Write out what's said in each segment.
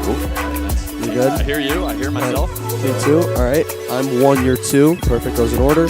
You good? I hear you. I hear myself. Me too. All right. I'm 1, you're 2. Perfect. Goes in order.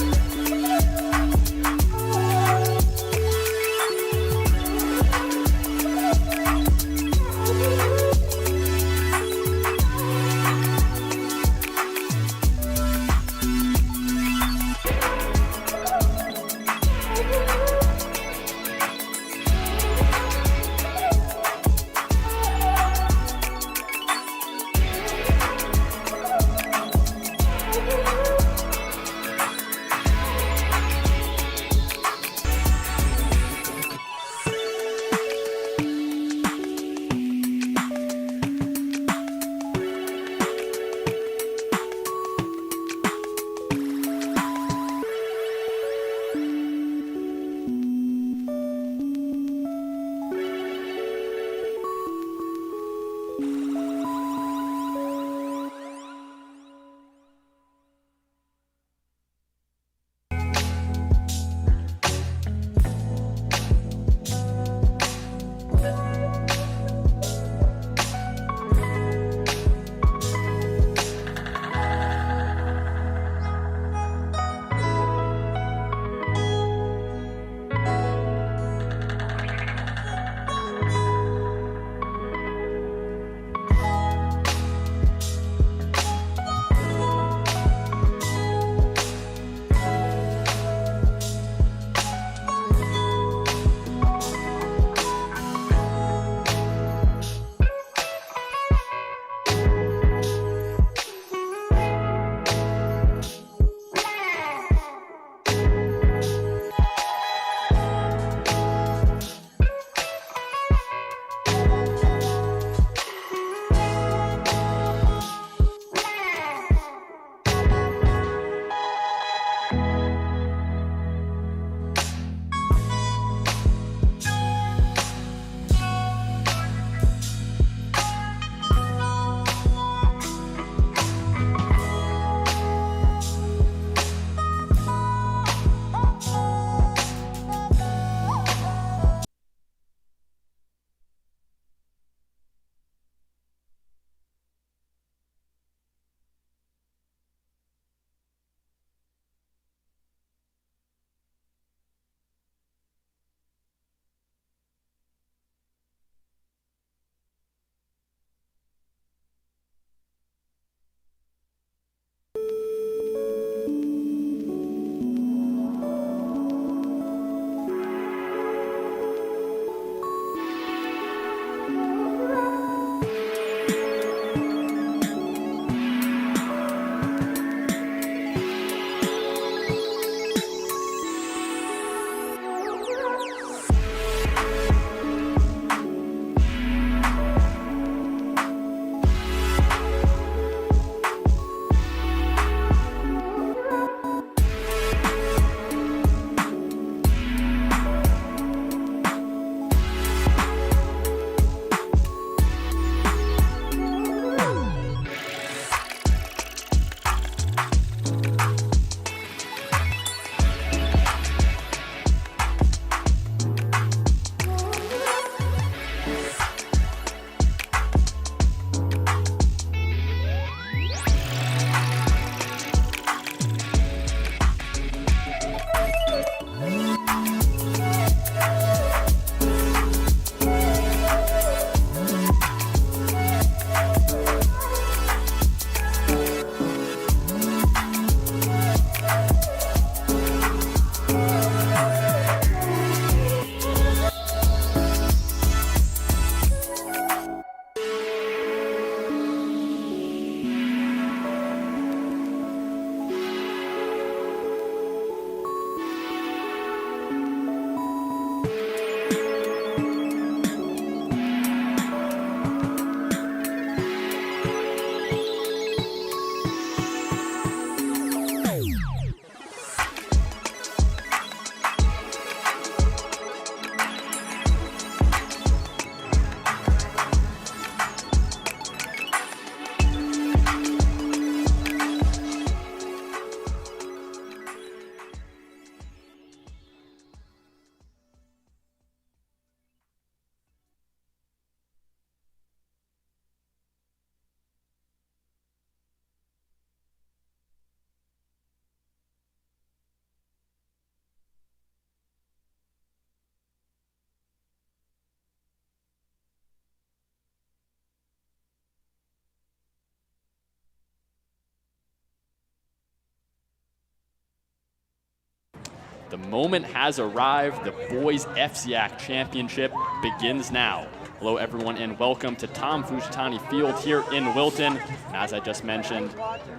The moment has arrived. The boys FCIAC championship begins now. Hello, everyone, and welcome to Tom Fujitani Field here in Wilton. And as I just mentioned,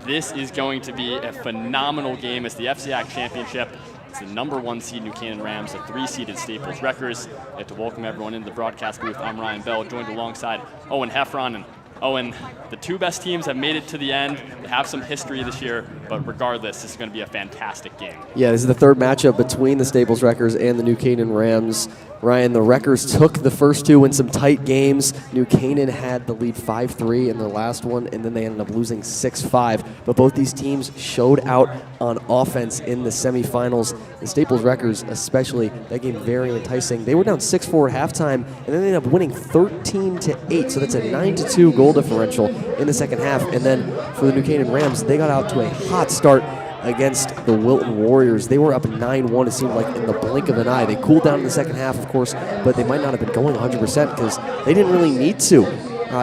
this is going to be a phenomenal game. It's the FCIAC championship. It's the #1 seed New Canaan Rams, the 3-seeded Staples Wreckers. I'd like to welcome everyone into the broadcast booth. I'm Ryan Bell, joined alongside Owen Heffron. And Owen, the two best teams have made it to the end. They have some history this year, but regardless, this is going to be a fantastic game. Yeah, this is the third matchup between the Staples Wreckers and the New Canaan Rams. Ryan, the Wreckers took the first two in some tight games. New Canaan had the lead 5-3 in their last one, and then they ended up losing 6-5. But both these teams showed out on offense in the semifinals. The Staples Wreckers, especially, that game very enticing. They were down 6-4 at halftime, and then they ended up winning 13-8. So that's a 9-2 goal differential in the second half. And then for the New Canaan Rams, they got out to a hot start against the Wilton Warriors. They were up 9-1, it seemed like, in the blink of an eye. They cooled down in the second half, of course, but they might not have been going 100% because they didn't really need to.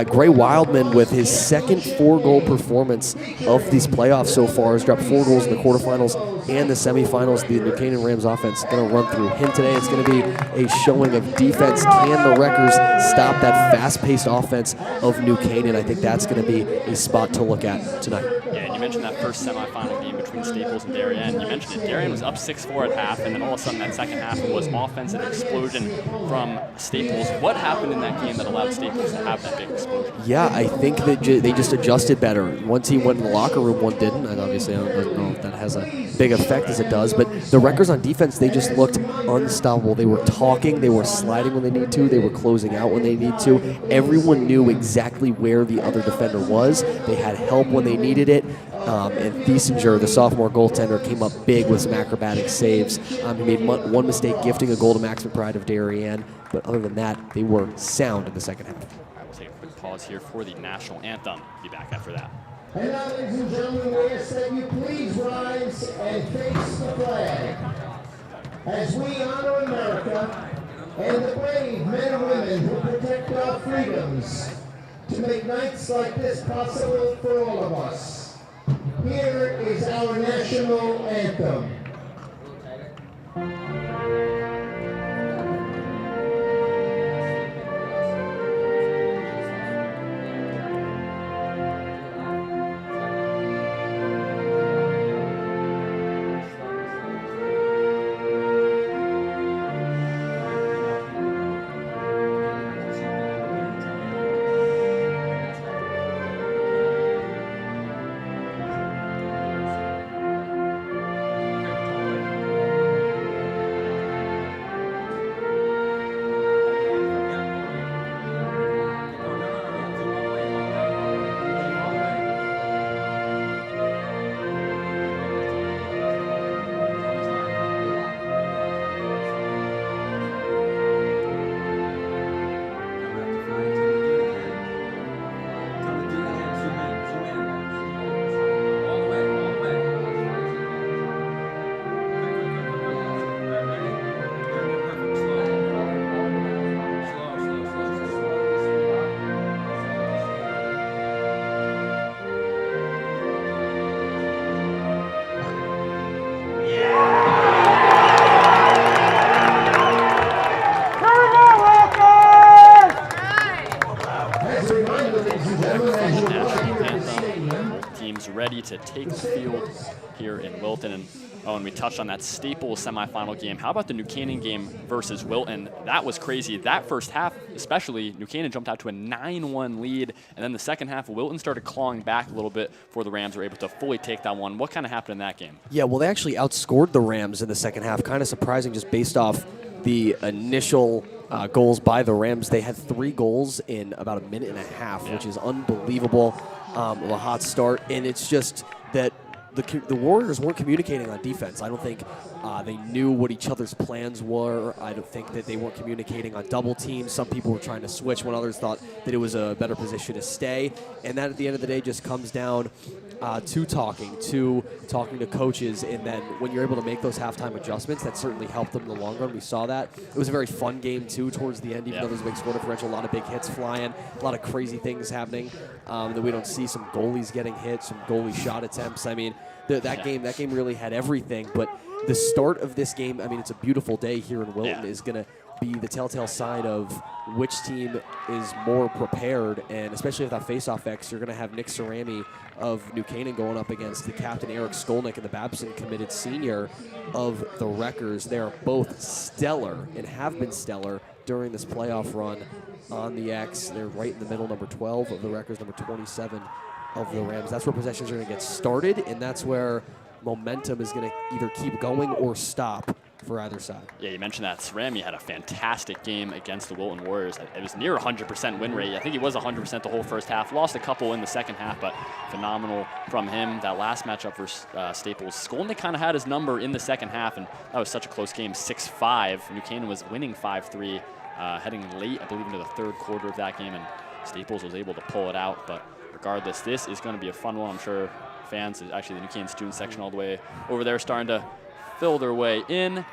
Gray Wildman, with his second 4-goal performance of these playoffs so far, has dropped 4 goals in the quarterfinals and the semifinals. The New Canaan Rams offense is going to run through him today. It's going to be a showing of defense. Can the Wreckers stop that fast-paced offense of New Canaan? I think that's going to be a spot to look at tonight. Yeah, and you mentioned that first semifinal game between Staples and Darien. You mentioned it. Darien was up 6-4 at half, and then all of a sudden that second half was offensive explosion from Staples. What happened in that game that allowed Staples to have that big explosion? Yeah, I think that they just adjusted better. One team went in the locker room, one didn't. And obviously, I don't know if that has a big effect as it does. But the Wreckers on defense, they just looked unstoppable. They were talking, they were sliding when they need to, they were closing out when they need to. Everyone knew exactly where the other defender was. They had help when they needed it. And Thiesinger, the sophomore goaltender, came up big with some acrobatic saves. He made one mistake, gifting a goal to Max McBride of Darien. But other than that, they were sound in the second half. We'll take a quick pause here for the national anthem. Be back after that. And now, ladies and gentlemen, we ask that you please rise and face the flag as we honor America and the brave men and women who protect our freedoms to make nights like this possible for all of us. Here is our national anthem. Ready to take the field here in Wilton. And we touched on that Staples semifinal game. How about the New Canaan game versus Wilton? That was crazy. That first half, especially, New Canaan jumped out to a 9-1 lead, and then the second half, Wilton started clawing back a little bit before the Rams were able to fully take that one. What kind of happened in that game? Yeah, well, they actually outscored the Rams in the second half. Kind of surprising just based off the initial goals by the Rams. They had 3 goals in about a minute and a half, which is unbelievable. A hot start, and it's just that the Warriors weren't communicating on defense. I don't think they knew what each other's plans were. I don't think that they weren't communicating on double teams. Some people were trying to switch when others thought that it was a better position to stay. And that, at the end of the day, just comes down to talking to coaches. And then when you're able to make those halftime adjustments, that certainly helped them in the long run. We saw that. It was a very fun game, too, towards the end, even though there's a big score differential, a lot of big hits flying, a lot of crazy things happening that we don't see, some goalies getting hit, some goalie shot attempts. I mean, that game really had everything. But the start of this game, I mean, it's a beautiful day here in Wilton, is going to be the telltale sign of which team is more prepared, and especially with that face-off X, you're going to have Nick Cerami of New Canaan going up against the captain Eric Skolnick and the Babson committed senior of the Wreckers. They are both stellar and have been stellar during this playoff run on the X. They're right in the middle, number 12 of the Wreckers, number 27 of the Rams. That's where possessions are going to get started, and that's where momentum is going to either keep going or stop for either side. Yeah, you mentioned that Cerami had a fantastic game against the Wilton Warriors. It was near 100% win rate. I think he was 100% the whole first half. Lost a couple in the second half, but phenomenal from him. That last matchup versus Staples, Skolnick kind of had his number in the second half, and that was such a close game, 6-5. New Canaan was winning 5-3, heading late, I believe, into the third quarter of that game, and Staples was able to pull it out. But regardless, this is going to be a fun one. I'm sure fans, actually the New Canaan student section all the way over there, starting to fill their way in.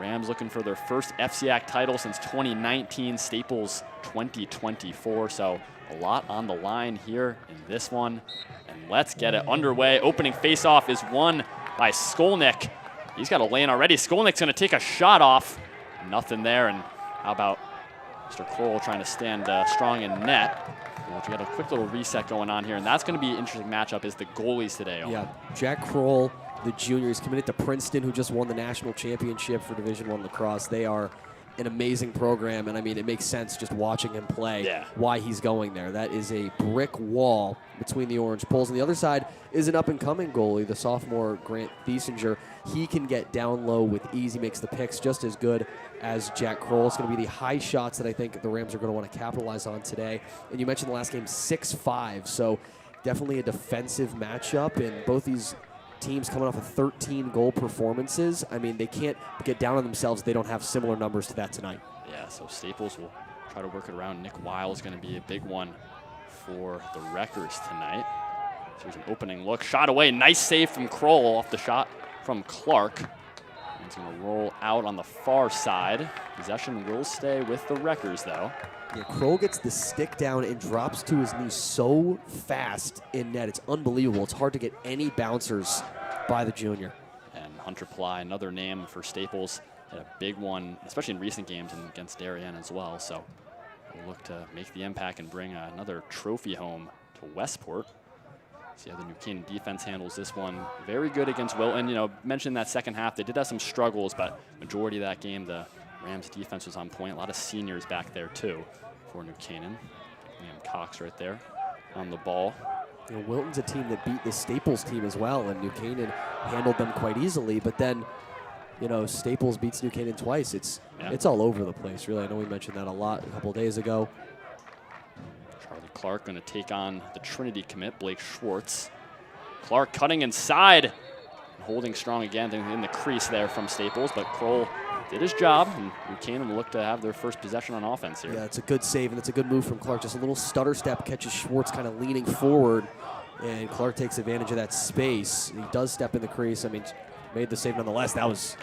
Rams looking for their first FCIAC title since 2019, Staples 2024. So a lot on the line here in this one. And let's get it underway. Opening faceoff is won by Skolnick. He's got a lane already. Skolnick's going to take a shot off. Nothing there. And how about Mr. Kroll trying to stand strong in net. We got a quick little reset going on here, and that's going to be an interesting matchup is the goalies today. Yeah, Jack Kroll, the junior, is committed to Princeton, who just won the national championship for Division I lacrosse. They are an amazing program, and I mean, it makes sense just watching him play why he's going there. That is a brick wall between the orange poles. On the other side is an up-and-coming goalie, the sophomore Grant Thiesinger. He can get down low with ease. He makes the picks just as good as Jack Kroll. It's going to be the high shots that I think the Rams are going to want to capitalize on today. And you mentioned the last game, 6-5, so definitely a defensive matchup, and both these teams coming off of 13 goal performances. I mean, they can't get down on themselves if they don't have similar numbers to that tonight. Yeah, so Staples will try to work it around. Nick Weil is going to be a big one for the Wreckers tonight. So here's an opening look. Shot away. Nice save from Kroll off the shot from Clark. He's going to roll out on the far side. Possession will stay with the Wreckers, though. Yeah, Kroll gets the stick down and drops to his knee so fast in net. It's unbelievable. It's hard to get any bouncers by the junior. And Hunter Ply, another name for Staples, had a big one, especially in recent games and against Darien as well. So we'll look to make the impact and bring another trophy home to Westport. See how the New Canaan defense handles this one. Very good against Wilton. You know, mentioned that second half, they did have some struggles, but majority of that game, the Rams defense was on point. A lot of seniors back there too for New Canaan. Liam Cox right there on the ball. You know, Wilton's a team that beat the Staples team as well, and New Canaan handled them quite easily. But then, you know, Staples beats New Canaan twice. It's all over the place, really. I know we mentioned that a lot a couple of days ago. Charlie Clark going to take on the Trinity commit, Blake Schwartz. Clark cutting inside and holding strong again in the crease there from Staples, but Kroll did his job, and New Canaan will look to have their first possession on offense here. Yeah, it's a good save, and it's a good move from Clark. Just a little stutter step, catches Schwartz kind of leaning forward, and Clark takes advantage of that space. He does step in the crease. I mean, made the save nonetheless. That was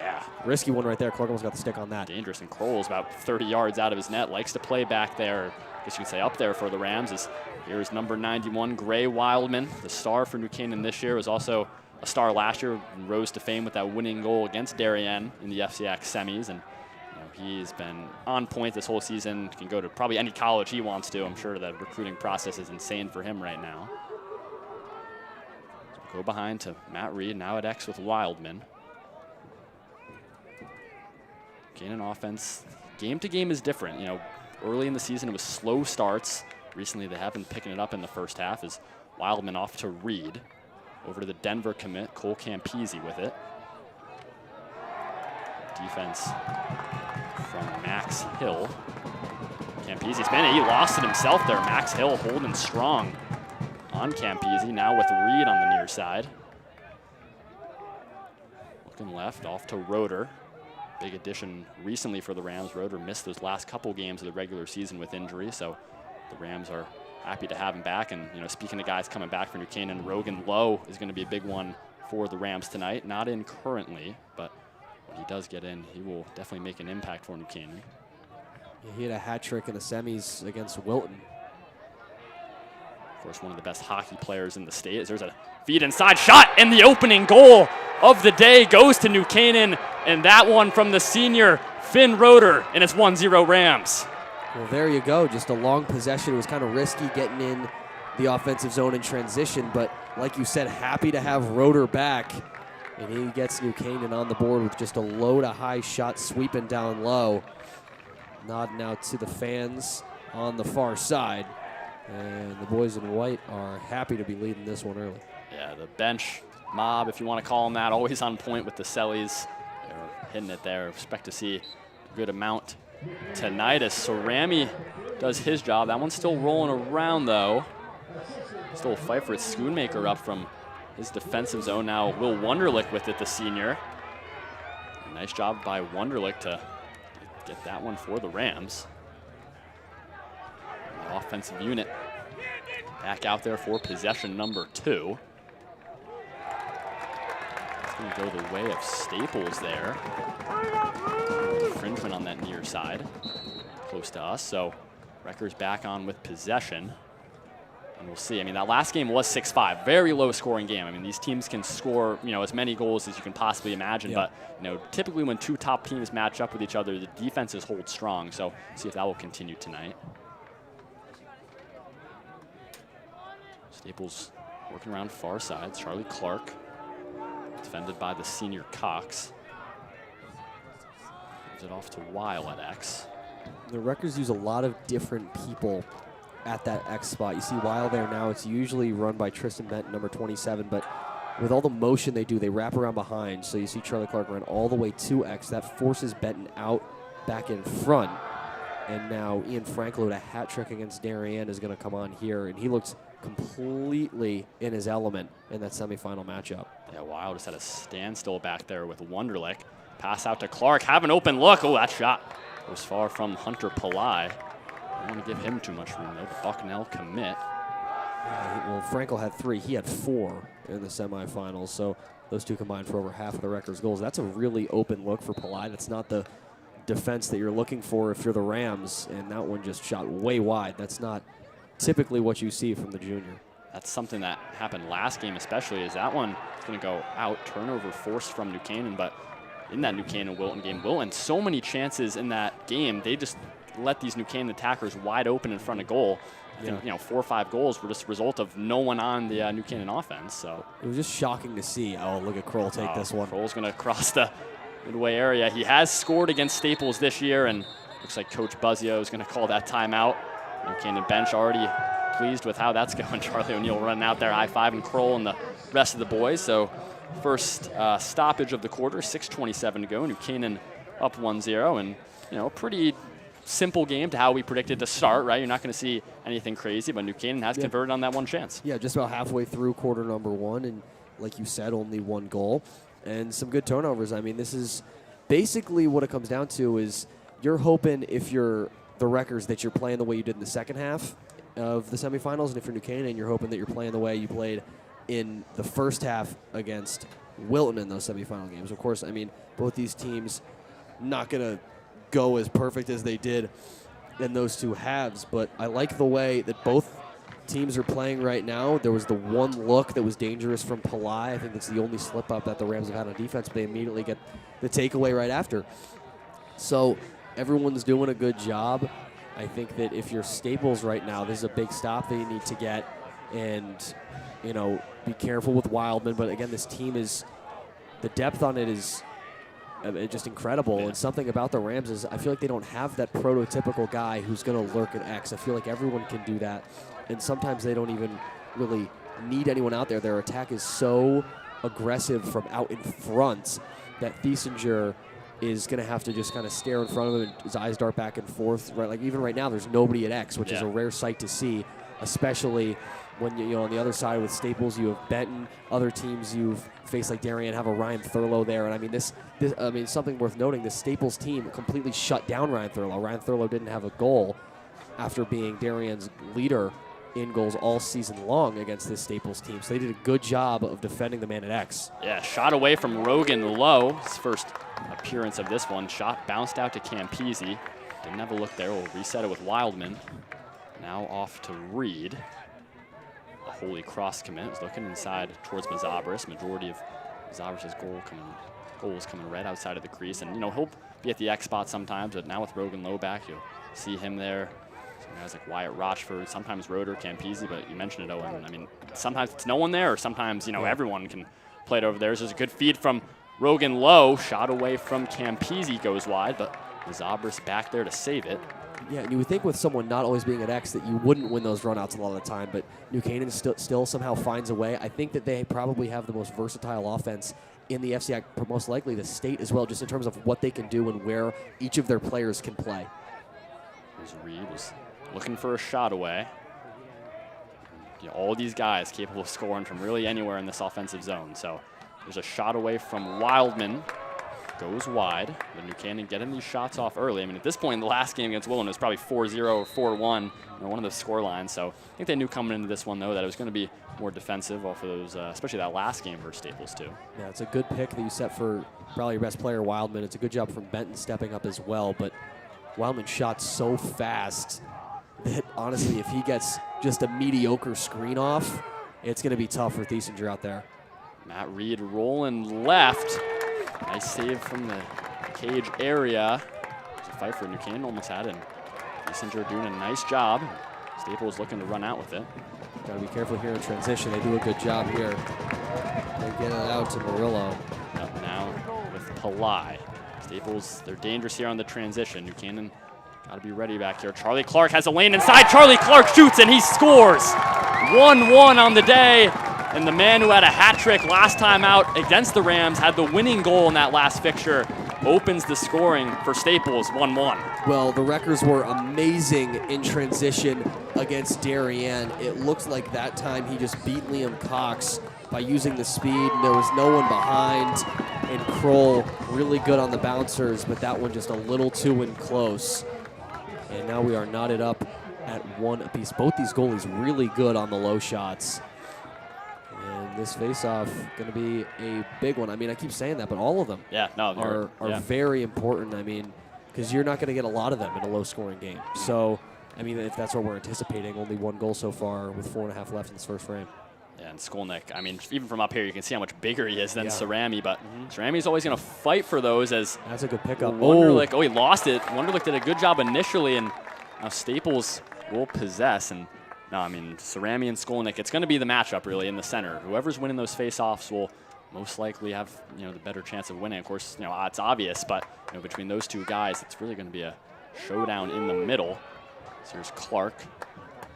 a risky one right there. Clark almost got the stick on that. Dangerous, and Kroll's about 30 yards out of his net. Likes to play back there. I guess you could say up there for the Rams. Here's number 91, Gray Wildman, the star for New Canaan this year. Was also a star last year, rose to fame with that winning goal against Darien in the FCIAC semis, and he's been on point this whole season. Can go to probably any college he wants to. I'm sure the recruiting process is insane for him right now. So go behind to Matt Reed, now at X with Wildman. Canaan offense, game to game is different. You know, early in the season it was slow starts. Recently they have been picking it up in the first half as Wildman off to Reed. Over to the Denver commit, Cole Campese with it. Defense from Max Hill. Campese's been, he lost it himself there. Max Hill holding strong on Campese, now with Reed on the near side. Looking left, off to Roeder. Big addition recently for the Rams. Roeder missed those last couple games of the regular season with injury, so the Rams are happy to have him back. And, you know, speaking of guys coming back for New Canaan, Rogan Lowe is going to be a big one for the Rams tonight. Not in currently, but when he does get in, he will definitely make an impact for New Canaan. Yeah, he had a hat trick in the semis against Wilton. Of course, one of the best hockey players in the state. There's a feed inside shot, and the opening goal of the day goes to New Canaan, and that one from the senior Finn Roeder, and it's 1-0 Rams. Well, there you go. Just a long possession. It was kind of risky getting in the offensive zone in transition, but like you said, happy to have Roeder back. And he gets New Canaan on the board with just a low to high shot sweeping down low. Nodding out to the fans on the far side. And the boys in white are happy to be leading this one early. Yeah, the bench mob, if you want to call them that, always on point with the Sellies. They're hitting it there. Expect to see a good amount tonight as Cerami does his job. That one's still rolling around, though. Still a fight for it. Schoonmaker up from his defensive zone now. Will Wunderlich with it, the senior. Nice job by Wunderlich to get that one for the Rams. The offensive unit back out there for possession number 2. It's going to go the way of Staples there. Infringement on that near side, close to us. So Rutgers back on with possession. And we'll see. I mean, that last game was 6-5, very low scoring game. I mean, these teams can score, as many goals as you can possibly imagine. Yeah. But, typically when 2 top teams match up with each other, the defenses hold strong. So see if that will continue tonight. Staples working around far side. Charlie Clark, defended by the senior Cox. Gives it off to Weil at X. The Rutgers use a lot of different people at that X spot. You see Weil there now. It's usually run by Tristan Benton, number 27, but with all the motion they do, they wrap around behind. So you see Charlie Clark run all the way to X. That forces Benton out back in front. And now Ian Frankel with a hat trick against Darien is going to come on here, and he looks completely in his element in that semifinal matchup. Yeah, Weil just had a standstill back there with Wunderlich. Pass out to Clark, have an open look. Oh, that shot was far from Hunter Pillai. I don't want to give him too much room, though. The Bucknell commit. Well, Frankel had 3. He had 4 in the semifinals, so those two combined for over half of the Rutgers goals. That's a really open look for Pillai. That's not the defense that you're looking for if you're the Rams, and that one just shot way wide. That's not typically what you see from the junior. That's something that happened last game especially, is that one is going to go out. Turnover forced from New Canaan, but in that New Canaan-Wilton game, Wilton, so many chances in that game, they just let these New Canaan attackers wide open in front of goal. I think, 4 or 5 goals were just a result of no one on the New Canaan offense. So it was just shocking to see. Oh, look at Kroll take this one. Kroll's going to cross the midway area. He has scored against Staples this year, and looks like Coach Buzzio is going to call that timeout. New Canaan bench already pleased with how that's going. Charlie O'Neill running out there, high-fiving Kroll and the rest of the boys. So first stoppage of the quarter, 6:27 to go. New Canaan up 1-0, and a pretty simple game to how we predicted to start, right? You're not going to see anything crazy, but New Canaan has converted on that one chance. Yeah, just about halfway through quarter number 1, and like you said, only 1 goal and some good turnovers. I mean, this is basically what it comes down to is you're hoping if you're the Rutgers that you're playing the way you did in the second half of the semifinals, and if you're New Canaan, you're hoping that you're playing the way you played in the first half against Wilton in those semifinal games. Of course, I mean, both these teams not going to go as perfect as they did in those 2 halves, but I like the way that both teams are playing right now. There was the one look that was dangerous from Pillai. I think that's the only slip-up that the Rams have had on defense, but they immediately get the takeaway right after. So everyone's doing a good job. I think that if you're Staples right now, this is a big stop that you need to get, and be careful with Wildman. But again, this team is, the depth on it is just incredible. And something about the Rams is I feel like they don't have that prototypical guy who's going to lurk at X. I feel like everyone can do that, and sometimes they don't even really need anyone out there. Their attack is so aggressive from out in front that Thiesinger is going to have to just kind of stare in front of him and his eyes dart back and forth. Right, like even right now, there's nobody at X, which is a rare sight to see, especially when on the other side with Staples, you have Benton. Other teams you've faced like Darien have a Ryan Thurlow there, and I mean this something worth noting. The Staples team completely shut down Ryan Thurlow. Ryan Thurlow didn't have a goal after being Darien's leader in goals all season long against this Staples team. So they did a good job of defending the man at X. Yeah, shot away from Rogan Lowe. His first appearance of this one. Shot bounced out to Campese. Didn't have a look there. We'll reset it with Wildman. Now off to Reed. Holy Cross commit. Is looking inside towards Mazabris. Majority of Mazabris' goals coming right outside of the crease. And, you know, he'll be at the X spot sometimes, but now with Rogan Lowe back, you'll see him there. Some guys like Wyatt Rochford, sometimes Roeder, Campese, but you mentioned it, Owen. I mean, sometimes it's no one there, or sometimes, you know, everyone can play it over there. There's a good feed from Rogan Lowe. Shot away from Campese goes wide, but Mazabris back there to save it. Yeah, and you would think with someone not always being at X that you wouldn't win those runouts a lot of the time, but New Canaan still somehow finds a way. I think that they probably have the most versatile offense in the FCIAC, most likely the state as well, just in terms of what they can do and where each of their players can play. There's Reed is looking for a shot away. You know, all these guys capable of scoring from really anywhere in this offensive zone. So there's a shot away from Wildman. Goes wide. But New Canaan getting these shots off early. I mean, at this point in the last game against Willen, it was probably 4-0 or 4-1, you know, one of those score lines. So I think they knew coming into this one, though, that it was going to be more defensive off of those, especially that last game versus Staples, too. Yeah, it's a good pick that you set for probably your best player, Wildman. It's a good job from Benton stepping up as well. But Wildman shot so fast that, honestly, if he gets just a mediocre screen off, it's going to be tough for Thiesinger out there. Matt Reed rolling left. Nice save from the cage area. There's a fight for New Canaan, almost had it. Thiesinger doing a nice job. Staples looking to run out with it. Got to be careful here in transition. They do a good job here. They get it out to Murillo. Up now with Palai. Staples, they're dangerous here on the transition. New Canaan got to be ready back here. Charlie Clark has a lane inside. Charlie Clark shoots and he scores. 1-1 on the day. And the man who had a hat trick last time out against the Rams had the winning goal in that last fixture. Opens the scoring for Staples, 1-1. Well, the Wreckers were amazing in transition against Darien. It looks like that time he just beat Liam Cox by using the speed, and there was no one behind. And Kroll really good on the bouncers, but that one just a little too in close. And now we are knotted up at 1 apiece. Both these goalies really good on the low shots. And this face-off going to be a big one. I mean, I keep saying that, but all of them are very important. I mean, because you're not going to get a lot of them in a low-scoring game. So, I mean, if that's what we're anticipating, only 1 goal so far with 4.5 left in this first frame. Yeah, and Skolnick, I mean, even from up here, you can see how much bigger he is than Cerami, but Cerami's always going to fight for those as that's a good pickup. Wunderlich, he lost it. Wunderlich did a good job initially, and now Staples will possess. And no, I mean, Cerami and Skolnick, it's going to be the matchup, really, in the center. Whoever's winning those face-offs will most likely have, you know, the better chance of winning. Of course, you know, it's obvious, but, you know, between those two guys, it's really going to be a showdown in the middle. So here's Clark.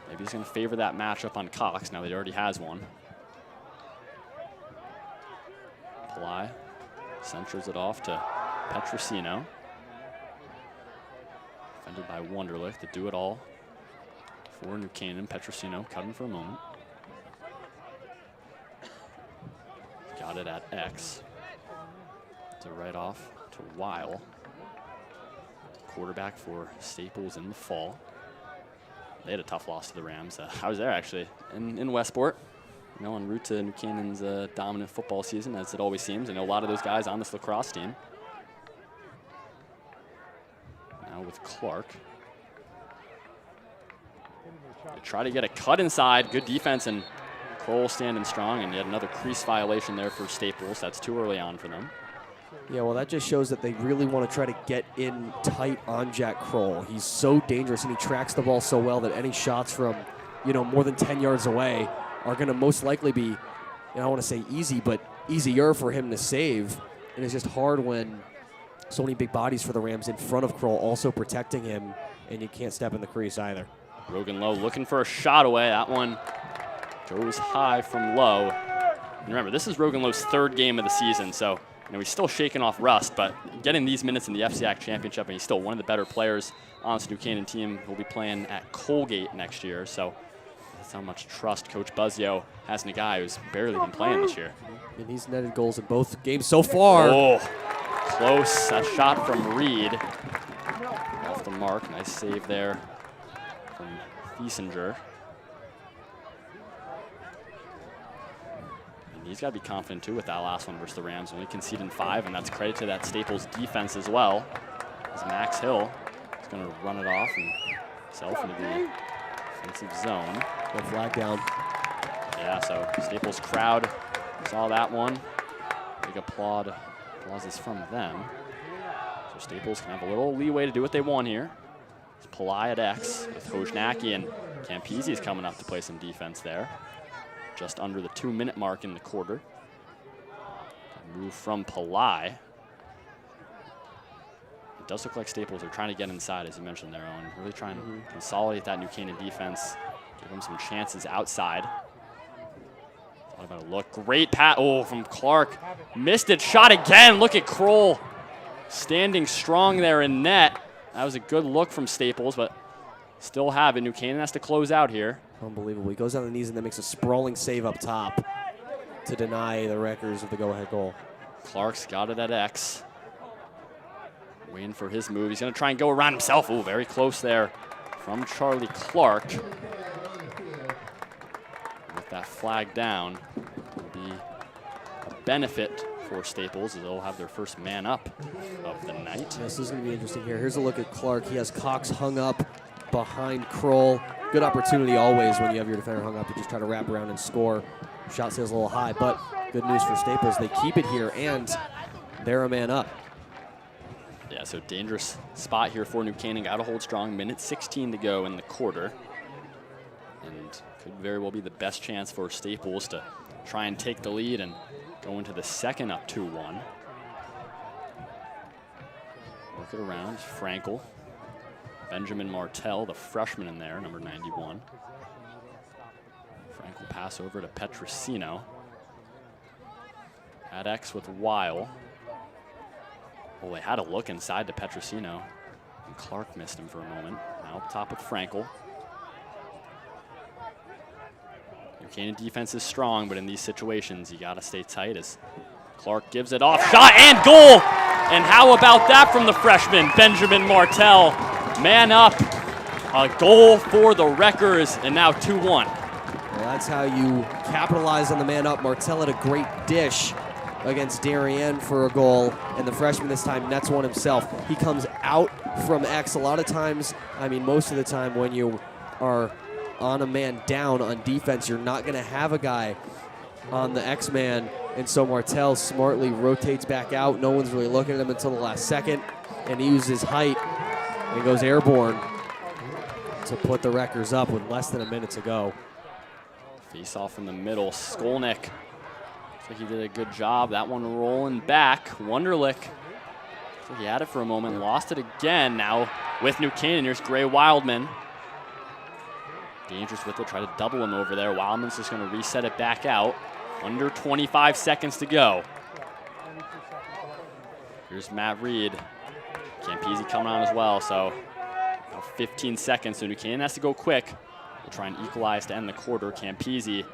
Maybe he's going to favor that matchup on Cox now that he already has one. Palai centers it off to Petrosino. Defended by Wunderlich, the do-it-all for New Canaan. Petrosino cutting for a moment. Got it at X. To right off to Weil. Quarterback for Staples in the fall. They had a tough loss to the Rams. I was there, actually, in Westport. You know, en route to New Canaan's dominant football season, as it always seems. I know a lot of those guys on this lacrosse team. Now with Clark. They try to get a cut inside. Good defense, and Kroll standing strong, and yet another crease violation there for Staples. That's too early on for them. Yeah, well, that just shows that they really want to try to get in tight on Jack Kroll. He's so dangerous, and he tracks the ball so well that any shots from, you know, more than 10 yards away are going to most likely be, you know, I don't want to say easy, but easier for him to save. And it's just hard when so many big bodies for the Rams in front of Kroll also protecting him, and you can't step in the crease either. Rogan Lowe looking for a shot away. That one goes high from Lowe. And remember, this is Rogan Lowe's 3rd game of the season, so you know, he's still shaking off rust, but getting these minutes in the FCIAC championship, and he's still one of the better players on this New Canaan team. He'll be playing at Colgate next year, so that's how much trust Coach Buzzio has in a guy who's barely been playing this year. And he's netted goals in both games so far. Oh, close. A shot from Reed. Off the mark. Nice save there from Thiesinger. And he's got to be confident, too, with that last one versus the Rams. Only conceding 5, and that's credit to that Staples defense as well. As Max Hill is going to run it off and himself into the offensive zone. Go flag down. Yeah, so Staples crowd saw that one. Big applause is from them. So Staples can have a little leeway to do what they want here. It's Pillai at X with Hojnacki, and Campese is coming up to play some defense there. Just under the 2-minute mark in the quarter. Move from Pillai. It does look like Staples are trying to get inside, as you mentioned there, Owen. Really trying to consolidate that New Canaan defense, give them some chances outside. Thought about a look. Great pass. Oh, from Clark. Missed it. Shot again. Look at Kroll standing strong there in net. That was a good look from Staples, but still have it. New Canaan has to close out here. Unbelievable. He goes on the knees and then makes a sprawling save up top to deny the Wreckers of the go-ahead goal. Clark's got it at X. Waiting for his move. He's going to try and go around himself. Oh, very close there from Charlie Clark. With that flag down, will be a benefit for Staples as they'll have their first man up of the night. This is going to be interesting here. Here's a look at Clark. He has Cox hung up behind Kroll. Good opportunity always when you have your defender hung up to just try to wrap around and score. Shot sails a little high, but good news for Staples. They keep it here, and they're a man up. Yeah, so dangerous spot here for New Canaan. Got to hold strong. Minute 16 to go in the quarter. And could very well be the best chance for Staples to try and take the lead and go into the second up 2-1. Work it around. Frankel. Benjamin Martell, the freshman in there, number 91. Frankel pass over to Petrosino. At X with Weil. Well, they had a look inside to Petrosino, and Clark missed him for a moment. Now up top with Frankel. New Canaan defense is strong, but in these situations, you got to stay tight as Clark gives it off. Shot and goal! And how about that from the freshman, Benjamin Martell? Man up. A goal for the Wreckers, and now 2-1. Well, that's how you capitalize on the man up. Martell had a great dish against Darien for a goal, and the freshman this time nets one himself. He comes out from X. A lot of times, I mean most of the time when you are on a man down on defense, you're not going to have a guy on the X-man, and so Martell smartly rotates back out. No one's really looking at him until the last second, and he uses his height and goes airborne to put the Wreckers up with less than a minute to go. Face off in the middle. Skolnick. Looks like he did a good job. That one rolling back. Wunderlich. Looks like he had it for a moment. Lost it again. Now with New Canaan, here's Gray Wildman. Dangerous with it. Try to double him over there. Wildman's just going to reset it back out. Under 25 seconds to go. Here's Matt Reed. Campese coming on as well. So about 15 seconds. So New Canaan has to go quick. We'll try and equalize to end the quarter. Campese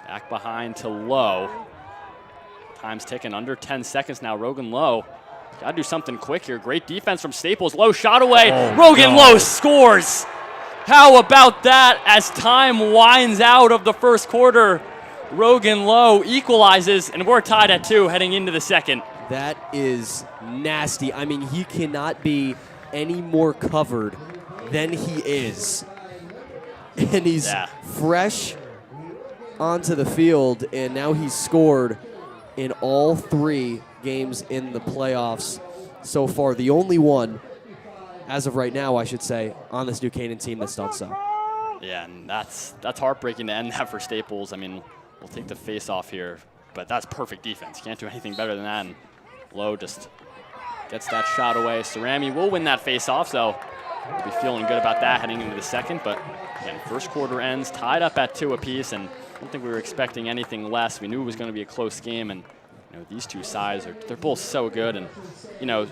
back behind to Lowe. Time's ticking. Under 10 seconds now. Rogan Lowe. Got to do something quick here. Great defense from Staples. Lowe shot away. Rogan Lowe scores. How about that as time winds out of the first quarter? Rogan Lowe equalizes, and we're tied at 2 heading into the second. That is nasty. I mean, he cannot be any more covered than he is. And he's fresh onto the field, and now he's scored in all 3 games in the playoffs so far. The only one, as of right now, I should say, on this New Canaan team that's done so. Yeah, and that's heartbreaking to end that for Staples. I mean, we'll take the face off here, but that's perfect defense. You can't do anything better than that. And Lowe just gets that shot away. Cerami will win that face off, so we'll be feeling good about that heading into the second. But again, first quarter ends tied up at 2 apiece, and I don't think we were expecting anything less. We knew it was going to be a close game, and these two sides they're both so good. And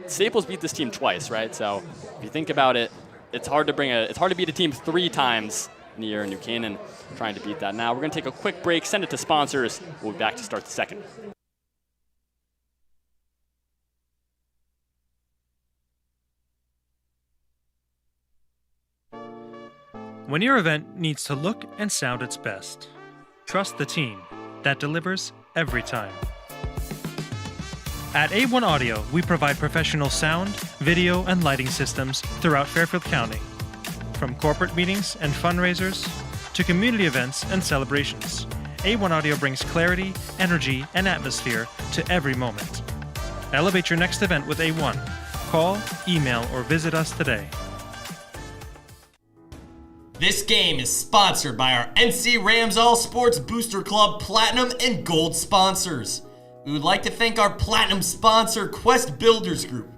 Staples beat this team twice, right? So if you think about it, it's hard to beat a team 3 times in the year, and New Canaan trying to beat that. Now we're going to take a quick break, send it to sponsors. We'll be back to start the second. When your event needs to look and sound its best, trust the team that delivers every time. At A1 Audio, we provide professional sound, video, and lighting systems throughout Fairfield County. From corporate meetings and fundraisers to community events and celebrations. A1 Audio brings clarity, energy, and atmosphere to every moment. Elevate your next event with A1. Call, email, or visit us today. This game is sponsored by our NC Rams All Sports Booster Club Platinum and Gold sponsors. We would like to thank our Platinum sponsor, Quest Builders Group,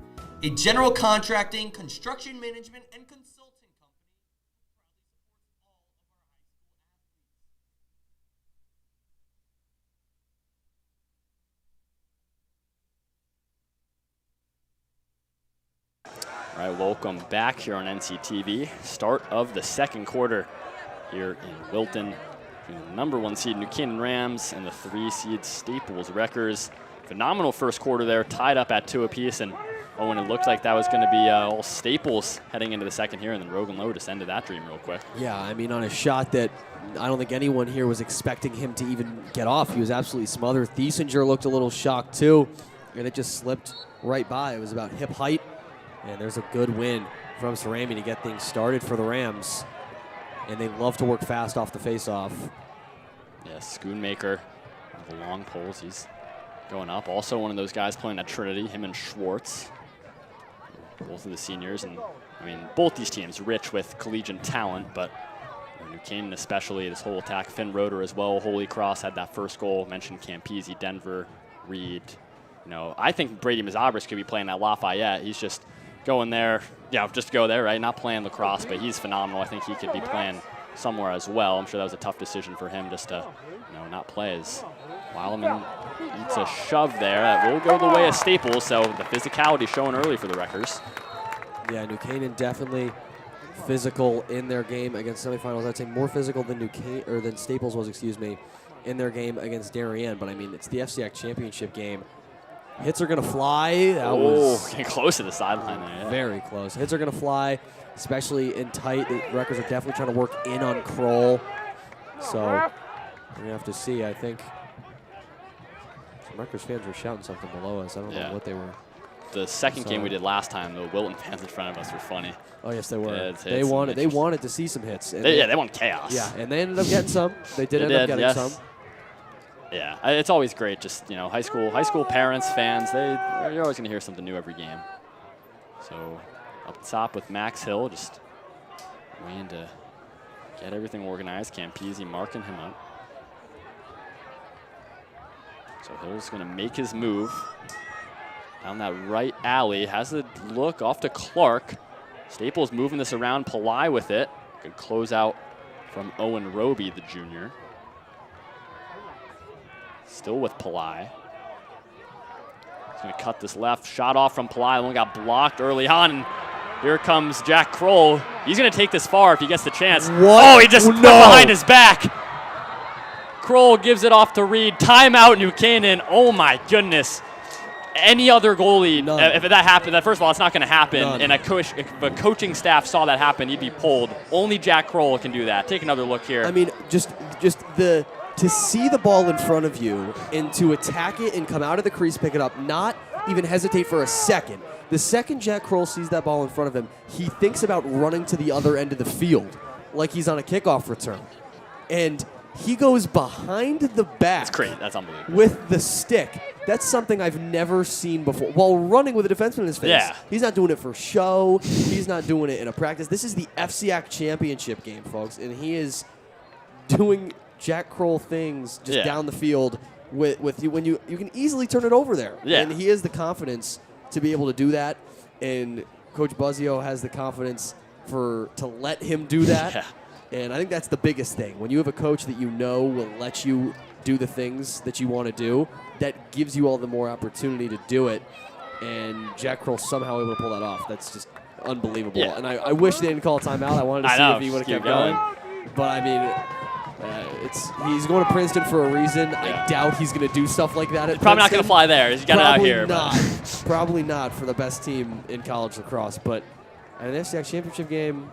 a general contracting, construction management, and consulting company. All right, welcome back here on NCTV. Start of the second quarter here in Wilton. The number 1 seed New Canaan Rams and the 3 seed Staples Wreckers. Phenomenal first quarter there, tied up at 2 apiece. And Owen, it looked like that was going to be all Staples heading into the second here, and then Rogan Lowe just ended that dream real quick. Yeah, I mean, on a shot that I don't think anyone here was expecting him to even get off. He was absolutely smothered. Thiesinger looked a little shocked too, and it just slipped right by. It was about hip height, and there's a good win from Cerami to get things started for the Rams. And they love to work fast off the face-off. Yeah, Schoonmaker, the long poles, he's going up. Also one of those guys playing at Trinity, him and Schwartz. Both of the seniors, and I mean, both these teams rich with collegiate talent, but New Canaan especially, this whole attack. Finn Roeder as well. Holy Cross had that first goal. Mentioned Campese, Denver, Reed. You know, I think Brady Mazabris could be playing at Lafayette. He's just going there, just go there, right? Not playing lacrosse, but he's phenomenal. I think he could be playing somewhere as well. I'm sure that was a tough decision for him just to, not play as Wileman eats a shove there. That will go the way of Staples, so the physicality showing early for the Wreckers. Yeah, New Canaan definitely physical in their game against semifinals. I'd say more physical than than Staples was, in their game against Darien. But I mean, it's the FCIAC championship game. Hits are going to fly. That was getting close to the sideline there. Yeah. Very close. Hits are going to fly, especially in tight. The Wreckers are definitely trying to work in on Kroll. So we're going to have to see, I think. Some Wreckers fans were shouting something below us. I don't know what they were. The second game we did last time, the Wilton fans in front of us were funny. Oh, yes, they were. They wanted to see some hits. And they want chaos. Yeah, and they ended up getting some. They did end up getting some. Yeah, it's always great. Just high school parents, fans. You're always gonna hear something new every game. So up top with Max Hill, just waiting to get everything organized. Campese marking him up. So Hill's gonna make his move down that right alley. Has a look off to Clark. Staples moving this around. Pillai with it. Good closeout from Owen Roby, the junior. Still with Pillai. He's going to cut this left. Shot off from Pillai. The one got blocked early on. And here comes Jack Kroll. He's going to take this far if he gets the chance. What? Oh, he just put behind his back. Kroll gives it off to Reed. Timeout, New Canaan. Oh, my goodness. Any other goalie, if that happened, first of all, it's not going to happen. None. And if a coaching staff saw that happen, he'd be pulled. Only Jack Kroll can do that. Take another look here. I mean, to see the ball in front of you and to attack it and come out of the crease, pick it up, not even hesitate for a second. The second Jack Kroll sees that ball in front of him, he thinks about running to the other end of the field like he's on a kickoff return. And he goes behind the back. That's crazy. That's unbelievable. With the stick. That's something I've never seen before. While running with a defenseman in his face. Yeah. He's not doing it for show. He's not doing it in a practice. This is the FCIAC championship game, folks. And he is doing Jack Kroll things just down the field with you when you can easily turn it over there. Yeah. And he has the confidence to be able to do that. And Coach Buzzio has the confidence to let him do that. Yeah. And I think that's the biggest thing. When you have a coach that you know will let you do the things that you want to do, that gives you all the more opportunity to do it. And Jack Kroll somehow able to pull that off. That's just unbelievable. Yeah. And I wish they didn't call a timeout. I wanted to see if he would have kept going. But, I mean, he's going to Princeton for a reason. Yeah. I doubt he's going to do stuff like that at Probably not Princeton. going to fly there. He's got it out here. Probably not for the best team in college lacrosse. But at an FCIAC championship game,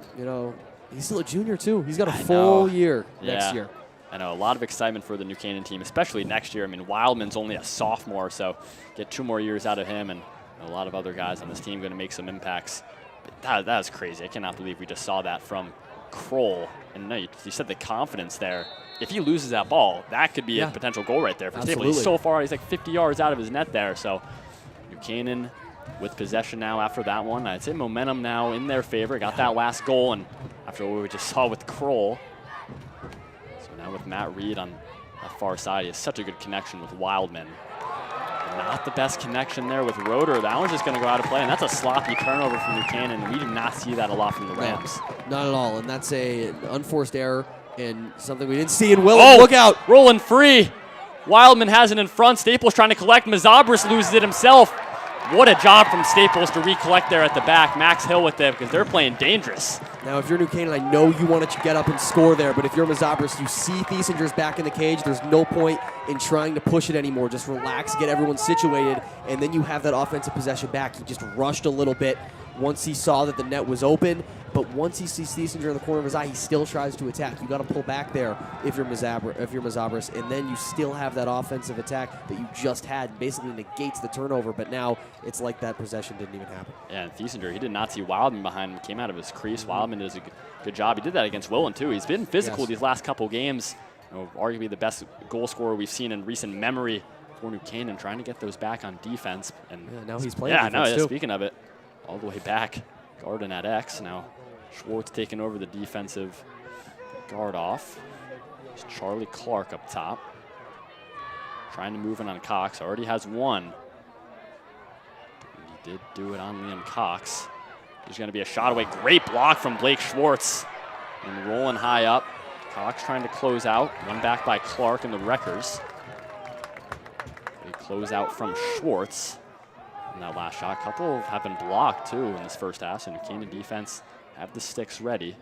he's still a junior, too. He's got a full year next year. I know, a lot of excitement for the New Canaan team, especially next year. I mean, Wildman's only a sophomore, so get 2 more years out of him, and a lot of other guys on this team going to make some impacts. But that is crazy. I cannot believe we just saw that from Kroll And no, you said the confidence there. If he loses that ball, that could be a potential goal right there for Staples. He's so far, he's like 50 yards out of his net there. So New Canaan with possession now after that one. I'd say momentum now in their favor. Got that last goal, and after what we just saw with Kroll. So now with Matt Reed on the far side, he has such a good connection with Wildman. Not the best connection there with Roeder. That one's just going to go out of play, and that's a sloppy turnover from New Canaan. We do not see that a lot from the Rams. No, not at all, and that's an unforced error and something we didn't see in Willem. Look out. Rolling free. Wildman has it in front. Staples trying to collect. Mazabris loses it himself. What a job from Staples to recollect there at the back. Max Hill with it because they're playing dangerous. Now, if you're New Canaan, I know you wanted to get up and score there, but if you're Mazabris, you see Thiesinger's back in the cage. There's no point in trying to push it anymore. Just relax, get everyone situated, and then you have that offensive possession back. He just rushed a little bit once he saw that the net was open, but once he sees Thiesinger in the corner of his eye, he still tries to attack. You got to pull back there if you're Mazabris, and then you still have that offensive attack that you just had. Basically negates the turnover, but now it's like that possession didn't even happen. Yeah, and Thiesinger, he did not see Wildman behind him. Came out of his crease. Wildman does a good job. He did that against Willen, too. He's been physical these last couple games. You know, arguably the best goal scorer we've seen in recent memory for New Canaan, trying to get those back on defense. And now he's playing defense, too. Speaking of it, all the way back, Garden at X. Now Schwartz taking over the defensive guard off. It's Charlie Clark up top. Trying to move in on Cox. Already has one. He did do it on Liam Cox. There's going to be a shot away. Great block from Blake Schwartz. And rolling high up. Cox trying to close out. One back by Clark and the Wreckers. They close out from Schwartz. And that last shot, a couple have been blocked too in this first half. So New Canaan defense have the sticks ready.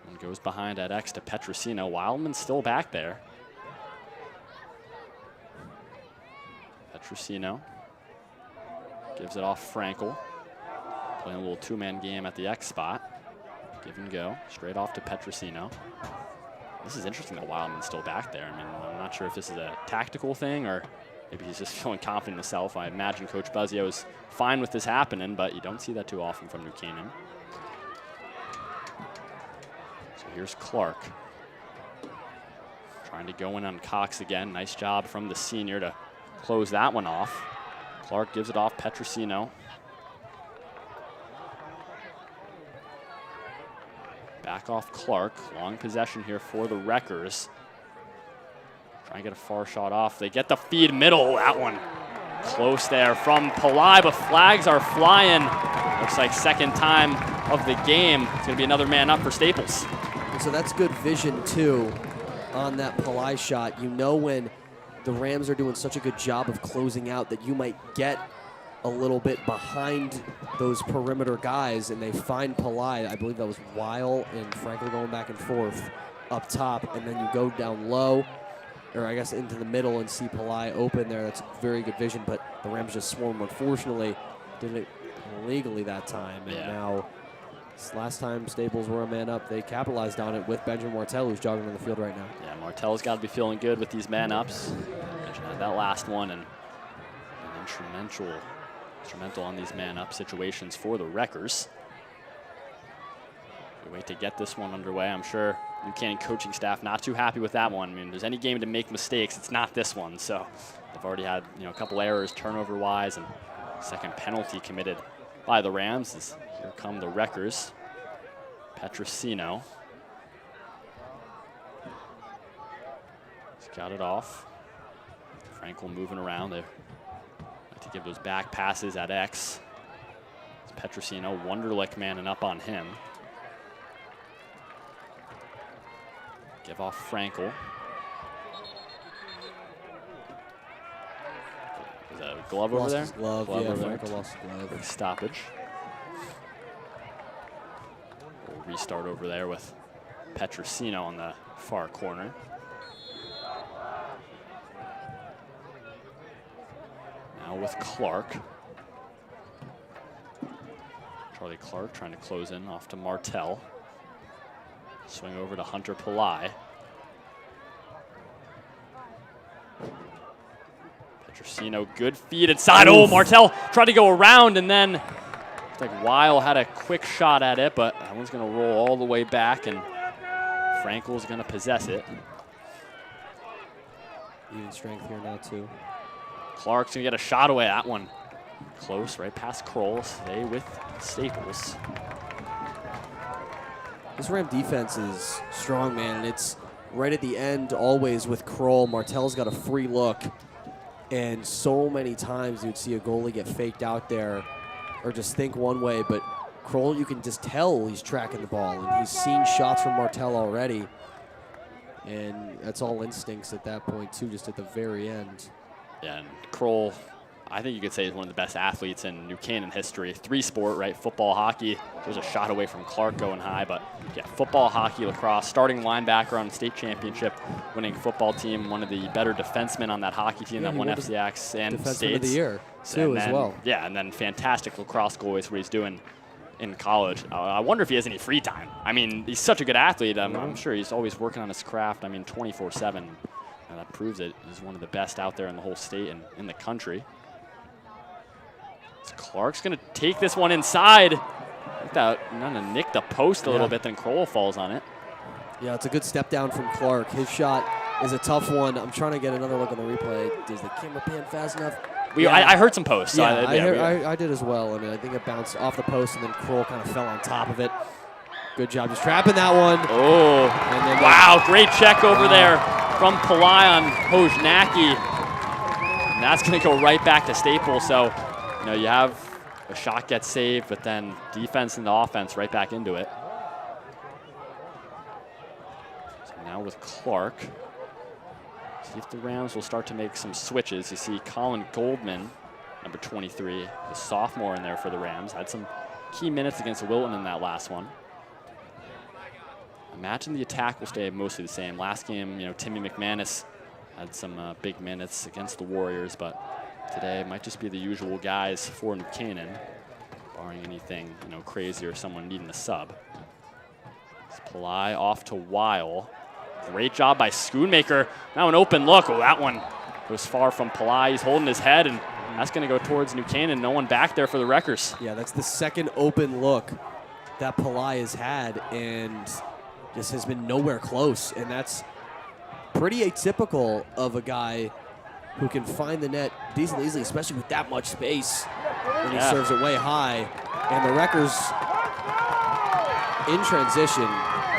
And goes behind at X to Petrosino. Wildman's still back there. Petrosino gives it off Frankel. Playing a little two-man game at the X spot. Give and go, straight off to Petrosino. This is interesting that Wildman's still back there. I mean, I'm not sure if this is a tactical thing or maybe he's just feeling confident in himself. I imagine Coach Buzzio is fine with this happening, but you don't see that too often from New Canaan. So here's Clark. Trying to go in on Cox again. Nice job from the senior to close that one off. Clark gives it off Petrosino. Back off Clark. Long possession here for the Wreckers. Trying to get a far shot off. They get the feed middle. That one close there from Pillai, but flags are flying. Looks like second time of the game. It's going to be another man up for Staples. And so that's good vision, too, on that Pillai shot. You know when the Rams are doing such a good job of closing out that you might get a little bit behind those perimeter guys, and they find Pillai. I believe that was Weil and Frankel going back and forth up top, and then you go down low, or I guess into the middle and see Pillai open there. That's very good vision, but the Rams just swarmed. Unfortunately, did it illegally that time, and now this last time Staples were a man up, they capitalized on it with Benjamin Martell, who's jogging on the field right now. Yeah, Martell's got to be feeling good with these man ups. Benjamin had that last one, and instrumental on these man-up situations for the Wreckers. We wait to get this one underway. I'm sure New Canaan coaching staff not too happy with that one. I mean, if there's any game to make mistakes, it's not this one. So they've already had a couple errors turnover-wise, and second penalty committed by the Rams. As here come the Wreckers. Petrosino. He's got it off. Frankel moving around there. To give those back passes at X. It's Petrosino, Wunderlich manning up on him. Give off Frankel. Is that a glove over there? Glove over there. Frankel lost his glove. Big stoppage. We'll restart over there with Petrosino on the far corner. Now with Clark. Charlie Clark trying to close in off to Martell. Swing over to Hunter Pillai. Petrosino, good feed inside. Oh, Martell tried to go around and then Looks like Weil had a quick shot at it, but that one's going to roll all the way back, and Frankel's going to possess it. Even strength here now, too. Clark's going to get a shot away. That one close, right past Kroll. Stay with Staples. This Ram defense is strong, man, and it's right at the end always with Kroll. Martell's got a free look, and so many times you'd see a goalie get faked out there or just think one way, but Kroll, you can just tell he's tracking the ball, and he's seen shots from Martell already, and that's all instincts at that point, too, just at the very end. Yeah, and Kroll, I think you could say, is one of the best athletes in New Canaan history. Three-sport, right? Football, hockey. There's a shot away from Clark going high, but yeah, football, hockey, lacrosse. Starting linebacker on the state championship, winning football team, one of the better defensemen on that hockey team that won FCIACs and Defenseman states. of the year, too, as well. Yeah, and then fantastic lacrosse goal is what he's doing in college. I wonder if he has any free time. I mean, he's such a good athlete. I'm sure he's always working on his craft. I mean, 24/7. And that proves it. He's one of the best out there in the whole state and in the country. So Clark's going to take this one inside. I think that going to nick the post a little bit, then Kroll falls on it. Yeah, it's a good step down from Clark. His shot is a tough one. I'm trying to get another look on the replay. Does the camera pan fast enough? I heard some posts. Yeah, I did as well. I mean, I think it bounced off the post, and then Kroll kind of fell on top of it. Good job just trapping that one. Oh, wow, great check over there from Pillai on Hojnacki. And that's going to go right back to Staples. So, you know, you have a shot get saved, but then defense and the offense right back into it. So now with Clark. See if the Rams will start to make some switches. You see Colin Goldman, number 23, the sophomore in there for the Rams. Had some key minutes against Wilton in that last one. Imagine the attack will stay mostly the same. Last game, you know, Timmy McManus had some big minutes against the Warriors, but today it might just be the usual guys for New Canaan, barring anything, you know, crazy or someone needing a sub. It's Pillai off to Weil. Great job by Schoonmaker. Now an open look. Oh, that one goes far from Pillai. He's holding his head, and that's going to go towards New Canaan. No one back there for the Wreckers. Yeah, that's the second open look that Pillai has had, and just has been nowhere close, and that's pretty atypical of a guy who can find the net decently easily, especially with that much space when he serves it way high. And the Wreckers in transition.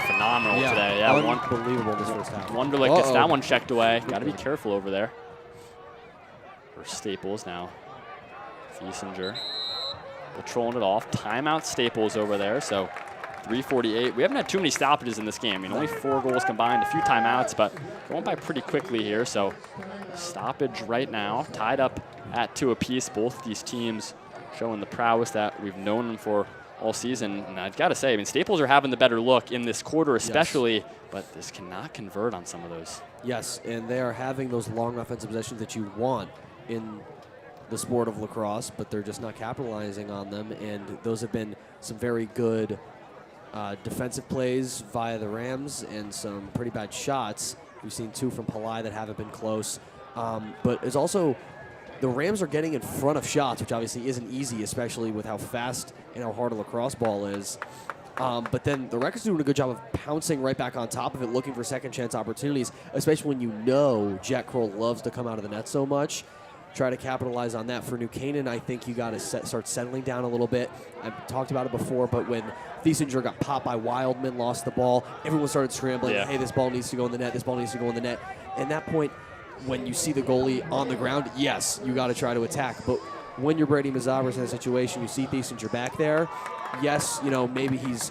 Phenomenal today. Yeah, unbelievable this first half. Wonderlic gets that one checked away. Got to be careful over there. For Staples now. Fiesinger patrolling it off. Timeout Staples over there, so 3:48. We haven't had too many stoppages in this game. I mean, only 4 goals combined, a few timeouts, but going by pretty quickly here. So stoppage right now, tied up at 2 apiece. Both these teams showing the prowess that we've known them for all season. And I've got to say, I mean, Staples are having the better look in this quarter especially, but this cannot convert on some of those. Yes, and they are having those long offensive possessions that you want in the sport of lacrosse, but they're just not capitalizing on them. And those have been some very good defensive plays via the Rams and some pretty bad shots. We've seen 2 from Pillai that haven't been close. But it's also, the Rams are getting in front of shots, which obviously isn't easy, especially with how fast and how hard a lacrosse ball is. But then the Wreckers doing a good job of pouncing right back on top of it, looking for second chance opportunities, especially when you know Jack Kroll loves to come out of the net so much. Try to capitalize on that. For New Canaan, I think you got to start settling down a little bit. I've talked about it before, but when Fiesinger got popped by Wildman, lost the ball, everyone started scrambling. Yeah. Hey, this ball needs to go in the net. This ball needs to go in the net. And at that point, when you see the goalie on the ground, yes, you got to try to attack. But when you're Brady Mazabras in a situation, you see Fiesinger back there. Yes, you know, maybe he's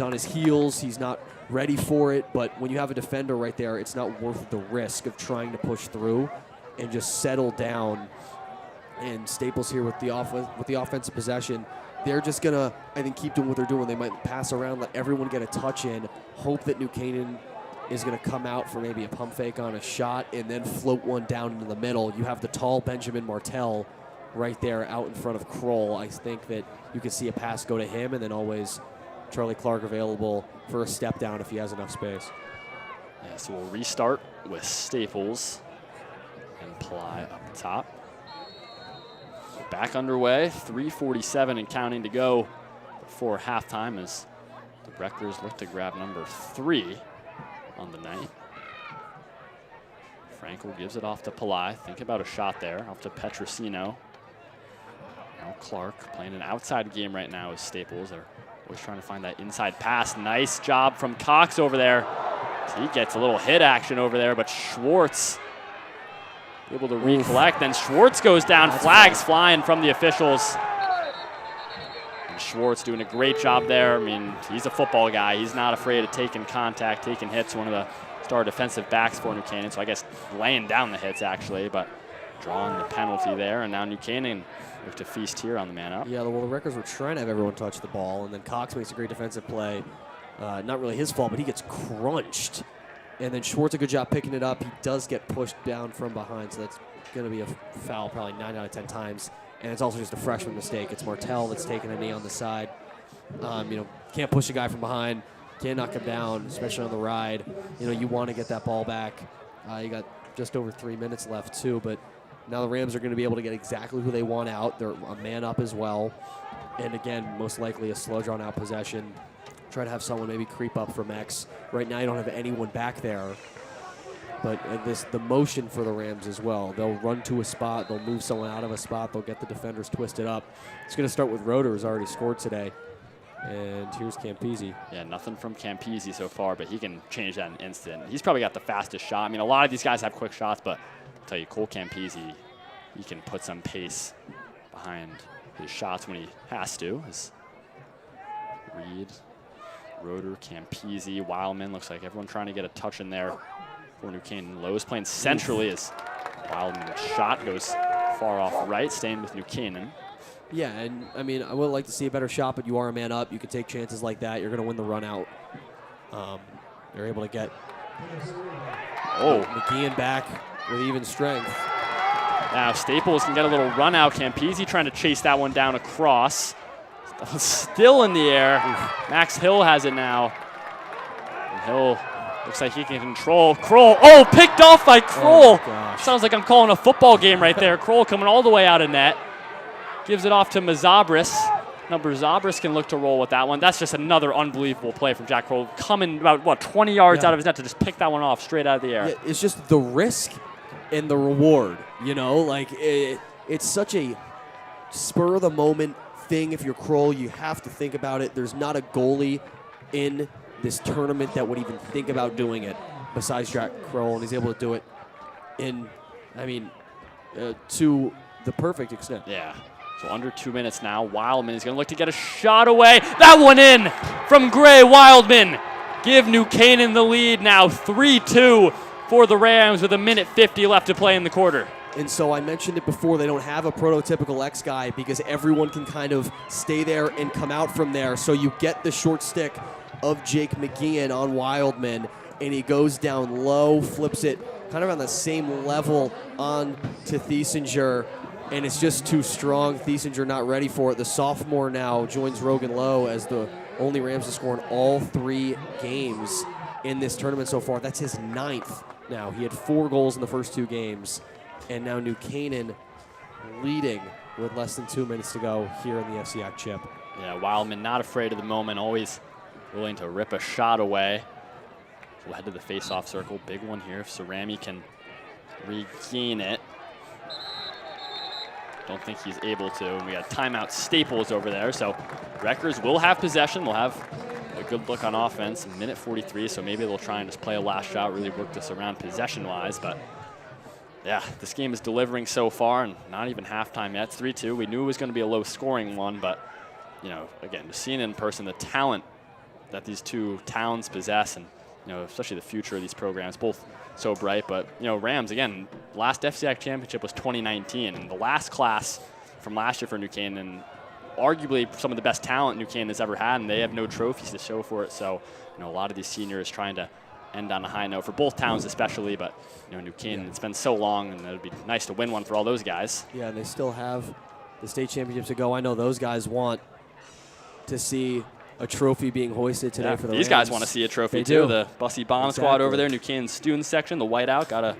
on his heels. He's not ready for it. But when you have a defender right there, it's not worth the risk of trying to push through and just settle down. And Staples here with the offensive possession, they're just gonna, I think, keep doing what they're doing. They might pass around, let everyone get a touch in, hope that New Canaan is gonna come out for maybe a pump fake on a shot, and then float one down into the middle. You have the tall Benjamin Martell right there out in front of Kroll. I think that you can see a pass go to him, and then always Charlie Clark available for a step down if he has enough space. Yeah, so we'll restart with Staples and Pillai up top. Back underway, 3:47 and counting to go before halftime as the Wreckers look to grab number 3 on the night. Frankel gives it off to Pillai. Think about a shot there, off to Petrosino. Now Clark playing an outside game right now as Staples are always trying to find that inside pass. Nice job from Cox over there. He gets a little hit action over there, but Schwartz able to recollect. Then Schwartz goes down, flags flying from the officials. And Schwartz doing a great job there. I mean, he's a football guy. He's not afraid of taking contact, taking hits. One of the star defensive backs for New Canaan, so I guess laying down the hits actually, but drawing the penalty there. And now New Canaan look to feast here on the man up. Yeah, well, the Wreckers were trying to have everyone touch the ball, and then Cox makes a great defensive play. Not really his fault, but he gets crunched. And then Schwartz a good job picking it up. He does get pushed down from behind, so that's going to be a foul probably 9 out of 10 times. And it's also just a freshman mistake. It's Martell that's taking a knee on the side. Can't push a guy from behind. Can't knock him down, especially on the ride. You want to get that ball back. You got just over 3 minutes left, too. But now the Rams are going to be able to get exactly who they want out. They're a man up as well. And, again, most likely a slow, drawn-out possession. Try to have someone maybe creep up from X. Right now you don't have anyone back there. But the motion for the Rams as well. They'll run to a spot. They'll move someone out of a spot. They'll get the defenders twisted up. It's going to start with Roeder, who's already scored today. And here's Campese. Yeah, nothing from Campese so far, but he can change that in an instant. He's probably got the fastest shot. I mean, a lot of these guys have quick shots, but I'll tell you, Cole Campese, he can put some pace behind his shots when he has to. As Reed, Roeder, Campese, Wildman. Looks like everyone trying to get a touch in there for New Canaan. Lowe's playing centrally as Wildman's shot goes far off right, staying with New Canaan. Yeah, and I mean, I would like to see a better shot, but you are a man up. You can take chances like that. You're going to win the run out. You're able to get McGeehan back with even strength. Now Staples can get a little run out. Campese trying to chase that one down across. Still in the air. Max Hill has it now. And Hill looks like he can control. Kroll, picked off by Kroll. Sounds like I'm calling a football game right there. Kroll coming all the way out of net. Gives it off to Mazabris. Now Zabris can look to roll with that one. That's just another unbelievable play from Jack Kroll. Coming about, 20 yards out of his net to just pick that one off straight out of the air. Yeah, it's just the risk and the reward, it's such a spur-of-the-moment thing. If you're Kroll, you have to think about it. There's not a goalie in this tournament that would even think about doing it besides Jack Kroll, and he's able to do it to the perfect extent. Yeah. So under 2 minutes now. Wildman is going to look to get a shot away. That one in from Gray. Wildman give New Canaan the lead now, 3-2 for the Rams with 1:50 left to play in the quarter. And so I mentioned it before, they don't have a prototypical X guy because everyone can kind of stay there and come out from there. So you get the short stick of Jake McGeehan on Wildman, and he goes down low, flips it kind of on the same level on to Thiesinger, and it's just too strong. Thiesinger not ready for it. The sophomore now joins Rogan Lowe as the only Rams to score in all 3 games in this tournament so far. That's his 9th now. He had 4 goals in the first 2 games. And now New Canaan leading with less than 2 minutes to go here in the FCIAC chip. Yeah, Wildman not afraid of the moment, always willing to rip a shot away. We'll head to the face-off circle. Big one here if Cerami can regain it. Don't think he's able to. And we got timeout Staples over there. So Wreckers will have possession. They'll have a good look on offense. 1:43, so maybe they'll try and just play a last shot, really work this around possession-wise. But yeah, this game is delivering so far, and not even halftime yet. It's 3-2. We knew it was going to be a low-scoring one, but again, just seeing in person the talent that these two towns possess, and especially the future of these programs, both so bright. But Rams, again, last FCIAC championship was 2019, and the last class from last year for New Canaan, arguably some of the best talent New Canaan has ever had, and they have no trophies to show for it. So a lot of these seniors trying to end on a high note for both towns especially, but New Canaan, it's been so long, and it would be nice to win one for all those guys. Yeah, and they still have the state championships to go. I know those guys want to see a trophy being hoisted today for the These Rams. guys want to see a trophy too. The Bussy Bomb Squad over there, New Canaan student section, the whiteout, gotta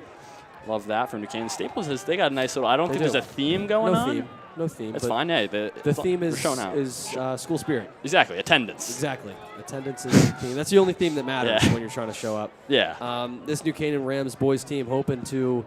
love that from New Canaan. Staples they got a nice little, I don't think there's a theme going on. No theme. No theme. That's but fine. Yeah, the theme we're showing out. is school spirit. Exactly, attendance. Exactly. Attendance is the theme. That's the only theme that matters Yeah. when you're trying to show up. Yeah. This New Canaan Rams boys team hoping to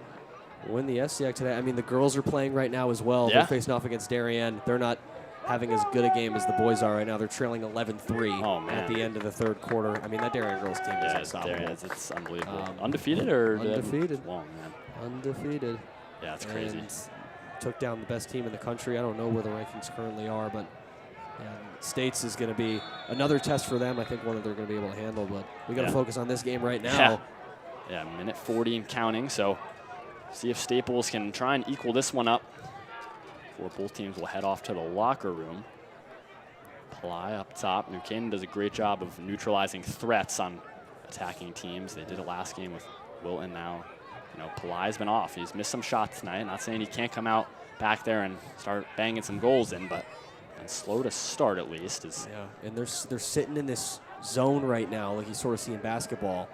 win the FCIAC today. I mean, the girls are playing right now as well. Yeah. They're facing off against Darien. They're not having as good a game as the boys are right now. They're trailing 11-3 at the end of the third quarter. I mean, that Darien girls team is unstoppable. Darien it's unbelievable. Undefeated or? Undefeated. Oh, man. Undefeated. Yeah, it's crazy. And took down the best team in the country. I don't know where the rankings currently are, but States is going to be another test for them. I think one that they're going to be able to handle, but we got to focus on this game right now. Yeah, minute 40 and counting, so see if Staples can try and equal this one up before both teams will head off to the locker room. Ply up top. New Canaan does a great job of neutralizing threats on attacking teams. They did it last game with Wilton. Now, Ply's been off. He's missed some shots tonight. Not saying he can't come out back there and start banging some goals in, but been slow to start at least. And they're sitting in this zone right now, like you sort of see in basketball,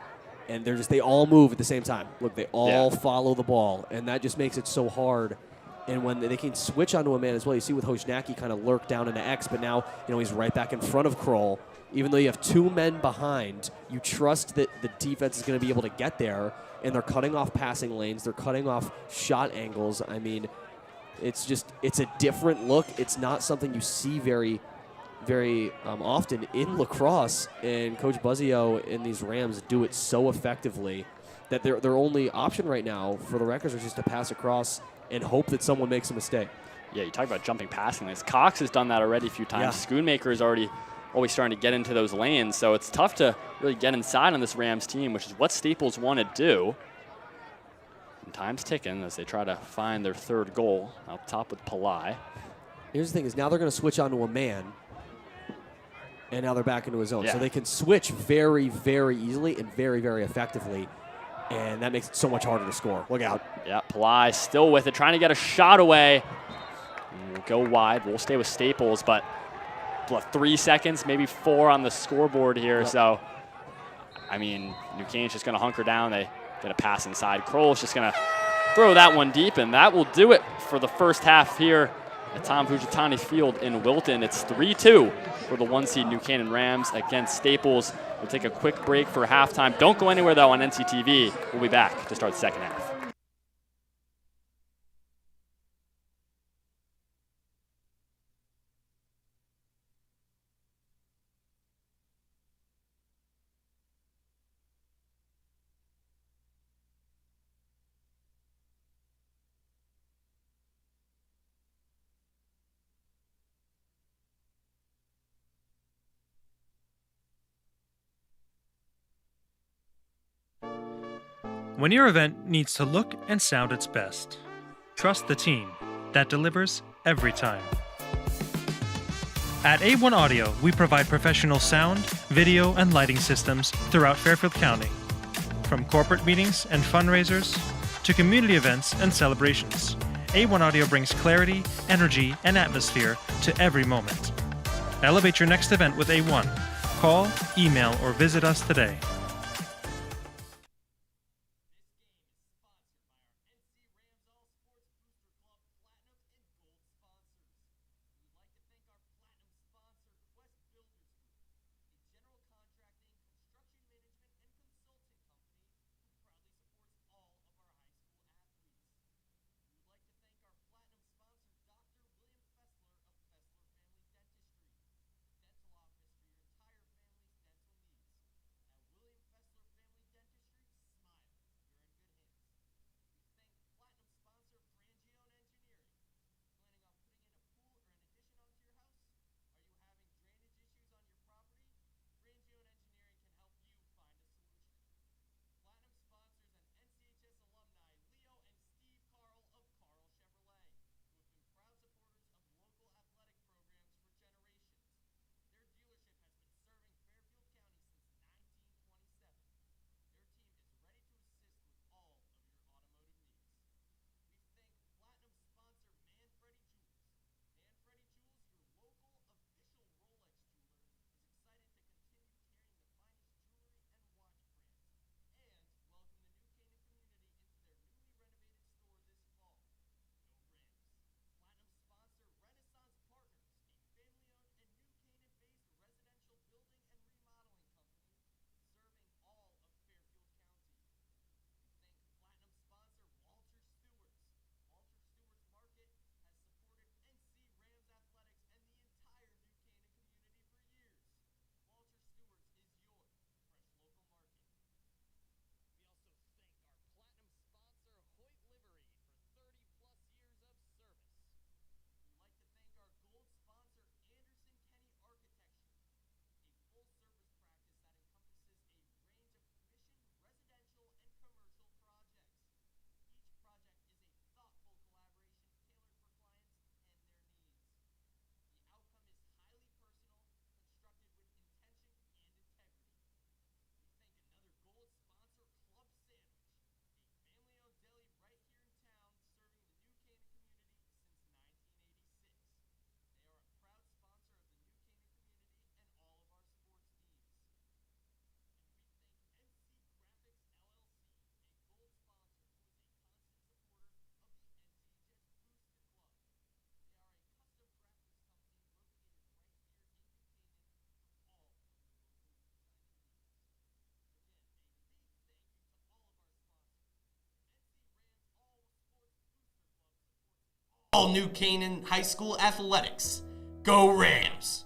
and they all move at the same time. Look, they all follow the ball, and that just makes it so hard. And when they can switch onto a man as well, you see with Hojnacki kind of lurk down into X, but now he's right back in front of Kroll. Even though you have two men behind, you trust that the defense is going to be able to get there, and they're cutting off passing lanes. They're cutting off shot angles. I mean, it's a different look. It's not something you see very, very often in lacrosse, and Coach Buzzio and these Rams do it so effectively that their only option right now for the Wreckers is just to pass across and hope that someone makes a mistake. Yeah, you talk about jumping passing lanes. Cox has done that already a few times. Yeah. Schoonmaker is always starting to get into those lanes, so it's tough to really get inside on this Rams team, which is what Staples want to do. And time's ticking as they try to find their third goal up top with Pillai. Here's the thing is now they're going to switch onto a man, and now they're back into a zone. Yeah. So they can switch very, very easily and very, very effectively, and that makes it so much harder to score. Look out. Yeah, Pillai still with it, trying to get a shot away. And we'll go wide. We'll stay with Staples, but 3 seconds, maybe 4 on the scoreboard here. Yep. So, I mean, New Canaan's just going to hunker down. They get a pass inside. Kroll's just going to throw that one deep, and that will do it for the first half here at Tom Fujitani Field in Wilton. It's 3-2 for the 1-seed New Canaan Rams against Staples. We'll take a quick break for halftime. Don't go anywhere, though, on NCTV. We'll be back to start the second half. When your event needs to look and sound its best, trust the team that delivers every time. At A1 Audio, we provide professional sound, video, and lighting systems throughout Fairfield County. From corporate meetings and fundraisers to community events and celebrations, A1 Audio brings clarity, energy, and atmosphere to every moment. Elevate your next event with A1. Call, email, or visit us today. all New Canaan High School athletics. Go Rams!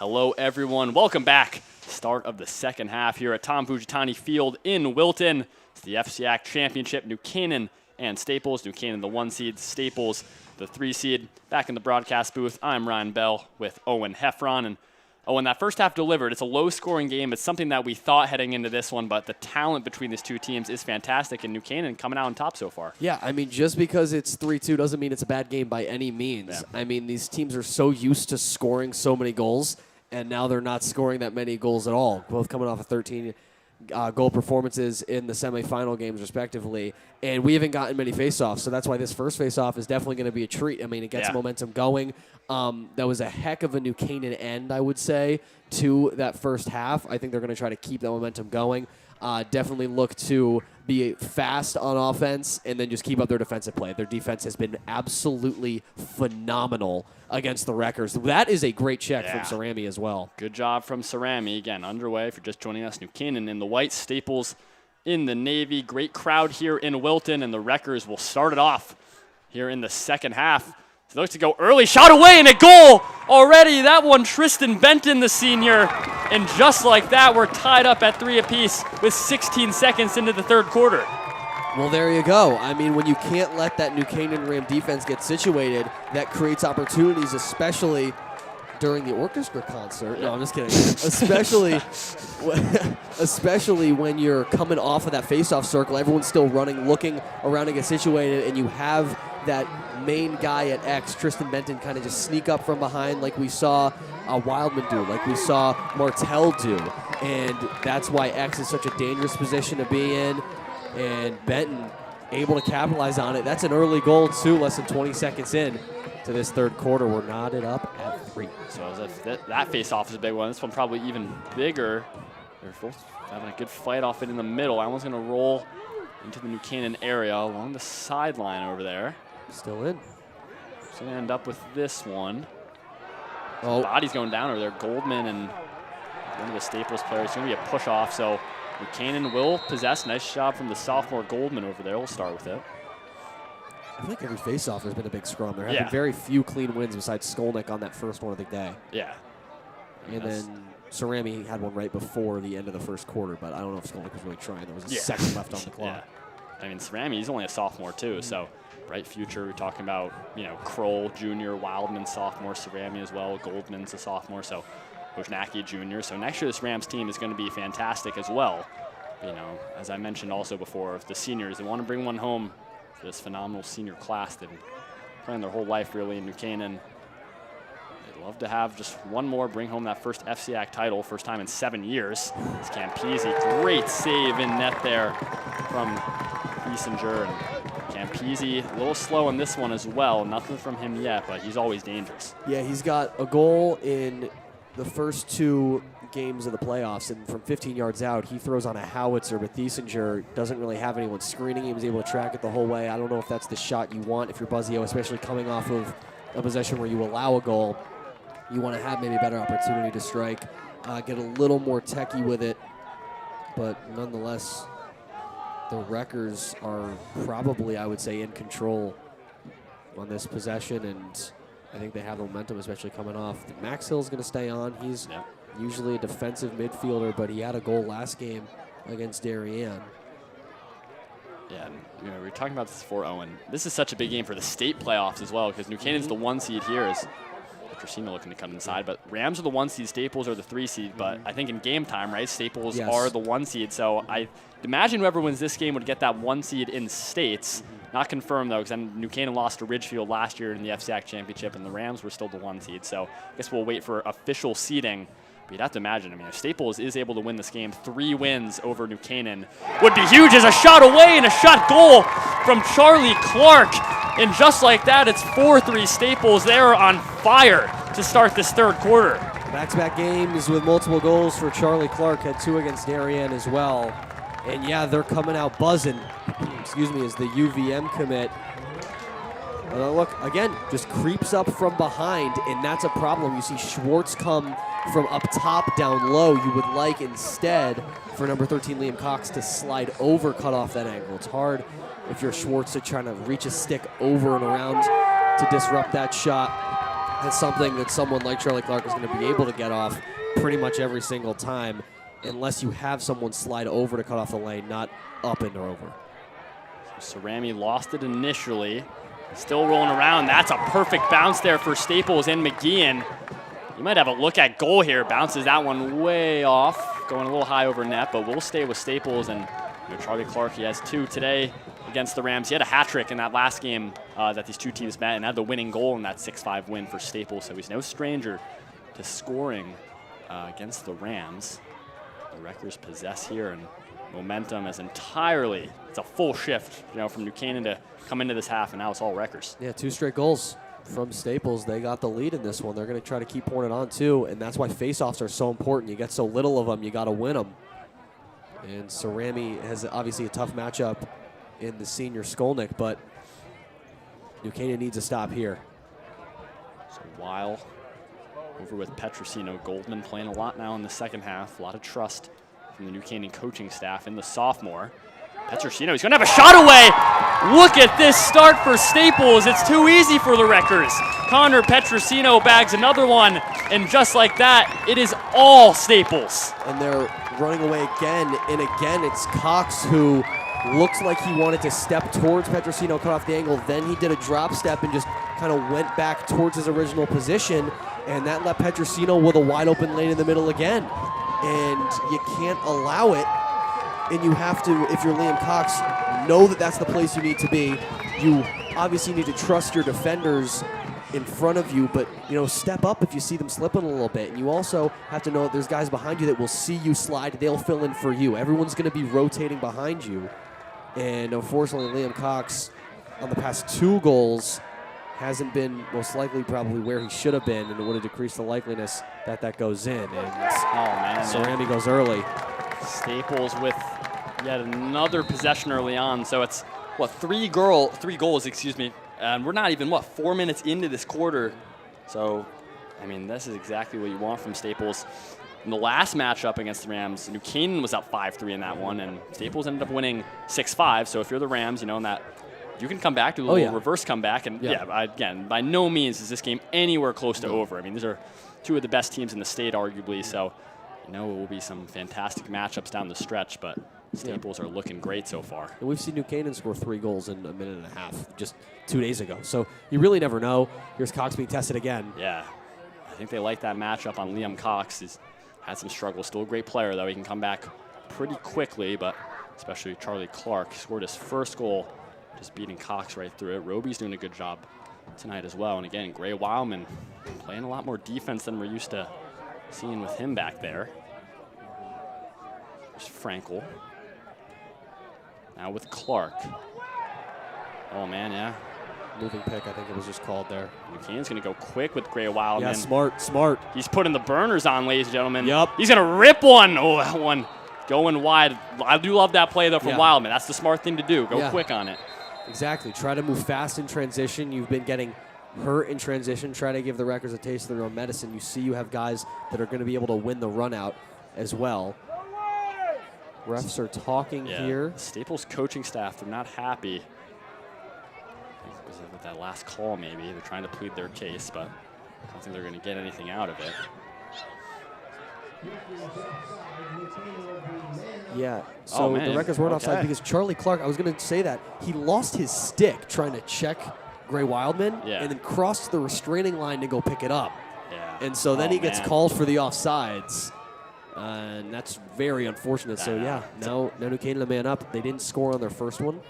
Hello, everyone. Welcome back. Start of the second half here at Tom Fujitani Field in Wilton. It's the FCIAC Championship. New Canaan and Staples. New Canaan, the 1 seed. Staples, the 3 seed. Back in the broadcast booth, I'm Ryan Bell with Owen Heffron. And Owen, that first half delivered. It's a low-scoring game. It's something that we thought heading into this one, but the talent between these two teams is fantastic, and New Canaan coming out on top so far. Yeah, I mean, just because it's 3-2 doesn't mean it's a bad game by any means. Yeah. I mean, these teams are so used to scoring so many goals, and now they're not scoring that many goals at all, both coming off of 13 goal performances in the semifinal games, respectively. And we haven't gotten many faceoffs, so that's why this first faceoff is definitely going to be a treat. I mean, it gets momentum going. That was a heck of a New Canaan end, I would say, to that first half. I think they're going to try to keep that momentum going. Definitely look to be fast on offense and then just keep up their defensive play. Their defense has been absolutely phenomenal against the Wreckers. That is a great check from Cerami as well. Good job from Cerami. Again, underway. If you're just joining us, New Canaan in the white, Staples in the navy. Great crowd here in Wilton, and the Wreckers will start it off here in the second half. So they look to go early, shot away, and a goal already. That one, Tristan Benton, the senior. And just like that, we're tied up at 3 apiece with 16 seconds into the third quarter. Well, there you go. I mean, when you can't let that New Canaan Ram defense get situated, that creates opportunities, especially during the orchestra concert. No, I'm just kidding. especially when you're coming off of that face-off circle, everyone's still running, looking around to get situated, and you have that main guy at X, Tristan Benton, kind of just sneak up from behind like we saw Wildman do, like we saw Martell do. And that's why X is such a dangerous position to be in. And Benton able to capitalize on it. That's an early goal, too, less than 20 seconds in to this third quarter. We're knotted up at 3. So as if that face-off is a big one. This one probably even bigger. They're both having a good fight off it in the middle. That one's going to roll into the New Canaan area along the sideline over there. Still in. So going to end up with this one. Oh. Body's going down over there. Goldman and one of the Staples players. It's going to be a push-off, so New Canaan will possess. Nice job from the sophomore Goldman over there. We'll start with it. I think every face-off has been a big scrum. There have been very few clean wins besides Skolnick on that first one of the day. Yeah. And then Cerami had one right before the end of the first quarter, but I don't know if Skolnick was really trying. There was a second left on the clock. I mean, Cerami, he's only a sophomore too, so bright future. We're talking about, Kroll Jr., Wildman sophomore, Cerami as well, Goldman's a sophomore, so Wojnacki Jr. So next year this Rams team is going to be fantastic as well. As I mentioned also before, if the seniors, they want to bring one home for this phenomenal senior class. They've been playing their whole life really in New Canaan. They'd love to have just one more, bring home that first FCIAC title, first time in 7 years. It's Campese, great save in net there from Biesinger. And Campese, a little slow on this one as well. Nothing from him yet, but he's always dangerous. Yeah, he's got a goal in the first 2 games of the playoffs, and from 15 yards out, he throws on a howitzer, but Biesinger doesn't really have anyone screening. He was able to track it the whole way. I don't know if that's the shot you want if you're Buzzio, especially coming off of a possession where you allow a goal. You want to have maybe a better opportunity to strike, get a little more techie with it, but nonetheless, the Wreckers are probably, I would say, in control on this possession, and I think they have the momentum, especially coming off. Max Hill's going to stay on. He's usually a defensive midfielder, but he had a goal last game against Darien. Yeah, we were talking about this before, Owen. This is such a big game for the state playoffs as well, because New Canaan's the 1 seed here. Is Tracima looking to come inside, but Rams are the 1 seed, Staples are the 3 seed. But I think in game time, right, Staples are the 1 seed. So I imagine whoever wins this game would get that 1 seed in states. Not confirmed, though, because New Canaan lost to Ridgefield last year in the FCIAC championship, and the Rams were still the 1 seed. So I guess we'll wait for official seeding. But you'd have to imagine, if Staples is able to win this game, 3 wins over New Canaan would be huge as a shot away and a shot goal from Charlie Clark. And just like that, it's 4-3 Staples. They're on fire to start this third quarter. Back-to-back games with multiple goals for Charlie Clark. Had 2 against Darien as well. And yeah, they're coming out buzzing, as the UVM commit. Look, again, just creeps up from behind, and that's a problem. You see Schwartz come from up top down low. You would like instead for number 13 Liam Cox to slide over, cut off that angle. It's hard if you're Schwartz to try to reach a stick over and around to disrupt that shot. That's something that someone like Charlie Clark is going to be able to get off pretty much every single time, unless you have someone slide over to cut off the lane, not up and over. So Cerami lost it initially. Still rolling around. That's a perfect bounce there for Staples and McGeehan. You might have a look at goal here. Bounces that one way off, going a little high over net, but we'll stay with Staples. And Charlie Clark, he has 2 today against the Rams. He had a hat trick in that last game that these two teams met and had the winning goal in that 6-5 win for Staples. So he's no stranger to scoring against the Rams. The Wreckers possess here, and momentum is entirely, it's a full shift, from New Canaan to come into this half, and now it's all Wreckers. Yeah, 2 straight goals from Staples. They got the lead in this one. They're going to try to keep pouring it on too, and that's why faceoffs are so important. You get so little of them, you got to win them. And Cerami has obviously a tough matchup in the senior Skolnick, but New Canaan needs a stop here. So Weil over with Petrosino. Goldman playing a lot now in the second half. A lot of trust from the New Canaan coaching staff in the sophomore. Petrosino, he's going to have a shot away. Look at this start for Staples. It's too easy for the Wreckers. Connor Petrosino bags another one, and just like that, it is all Staples. And they're running away again, and again it's Cox who looks like he wanted to step towards Petrosino, cut off the angle, then he did a drop step and just kind of went back towards his original position, and that left Petrosino with a wide open lane in the middle again. And you can't allow it, and you have to, if you're Liam Cox, know that that's the place you need to be. You obviously need to trust your defenders in front of you, but step up if you see them slipping a little bit. And you also have to know that there's guys behind you that will see you slide. They'll fill in for you. Everyone's going to be rotating behind you. And unfortunately, Liam Cox, on the past 2 goals, hasn't been most likely probably where he should have been, and it would have decreased the likeliness that that goes in. And Cerami goes early. Staples with yet another possession early on. So it's, 3 goals, and we're not even, 4 minutes into this quarter. So, this is exactly what you want from Staples. In the last matchup against the Rams, New Canaan was up 5-3 in that one, and Staples ended up winning 6-5. So if you're the Rams, in that you can come back, do a little reverse comeback. And again, by no means is this game anywhere close to over. These are 2 of the best teams in the state, arguably. So, it will be some fantastic matchups down the stretch, but Staples are looking great so far. And we've seen New Canaan score 3 goals in a minute and a half just 2 days ago. So you really never know. Here's Cox being tested again. Yeah, I think they like that matchup on Liam Cox. He's had some struggles. Still a great player, though. He can come back pretty quickly, but especially Charlie Clark scored his first goal, just beating Cox right through it. Roby's doing a good job tonight as well. And again, Gray Wildman playing a lot more defense than we're used to seeing with him back there. There's Frankel. Now with Clark. Oh, man, yeah. Moving pick, I think it was just called there. McCann's going to go quick with Gray Wildman. Yeah, smart. He's putting the burners on, ladies and gentlemen. Yep. He's going to rip one. Oh, that one going wide. I do love that play, though, from Wildman. That's the smart thing to do. Go quick on it. Exactly. Try to move fast in transition. You've been getting hurt in transition. Try to give the Wreckers a taste of their own medicine. You see you have guys that are going to be able to win the run out as well. Refs are talking here. Staples coaching staff, they're not happy. I think it was with that last call, maybe. They're trying to plead their case, but I don't think they're going to get anything out of it. Yeah, so the Wreckers weren't offside because Charlie Clark, I was going to say that, he lost his stick trying to check Gray Wildman and then crossed the restraining line to go pick it up. Yeah. And so then he gets called for the offsides. And that's very unfortunate. So, now New Canaan a man up. They didn't score on their first one.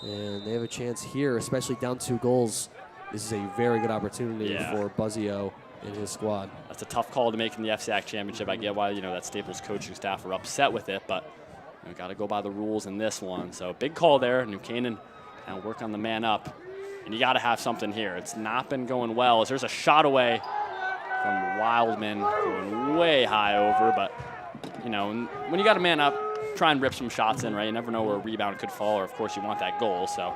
And they have a chance here, especially down 2 goals. This is a very good opportunity for Buzzio and his squad. That's a tough call to make in the FCIAC championship. I get why, that Staples coaching staff are upset with it, but got to go by the rules in this one. So, big call there. New Canaan now work on the man up. And you got to have something here. It's not been going well. As there's a shot away from Wildman going way high over, but when you got a man up, try and rip some shots in, right? You never know where a rebound could fall, or of course you want that goal. So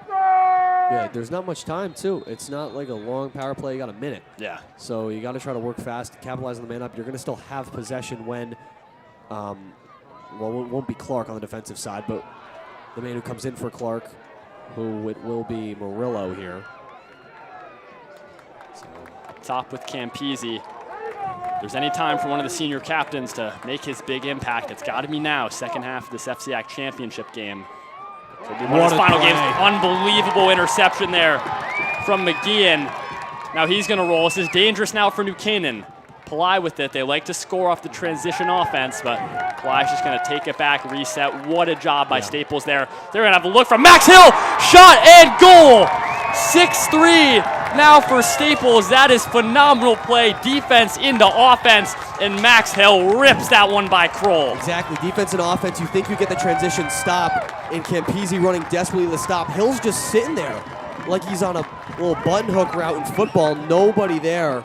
yeah, there's not much time too. It's not like a long power play. You got a minute. Yeah. So you got to try to work fast, capitalize on the man up. You're going to still have possession when, well, it won't be Clark on the defensive side, but the man who comes in for Clark, who it will be Murillo here. So top with Campese. If there's any time for one of the senior captains to make his big impact, it's got to be now, second half of this FCIAC championship game. Could be one of his final games. Unbelievable interception there from McGeehan. Now he's going to roll. This is dangerous now for New Canaan. Pillai with it. They like to score off the transition offense, but Pillai's just going to take it back, reset. What a job by Staples there. They're going to have a look from Max Hill. Shot and goal. 6-3 now for Staples. That is phenomenal play. Defense into offense, and Max Hill rips that one by Kroll. Exactly. Defense and offense. You think you get the transition stop, and Campese running desperately to stop. Hill's just sitting there like he's on a little button hook route in football. Nobody there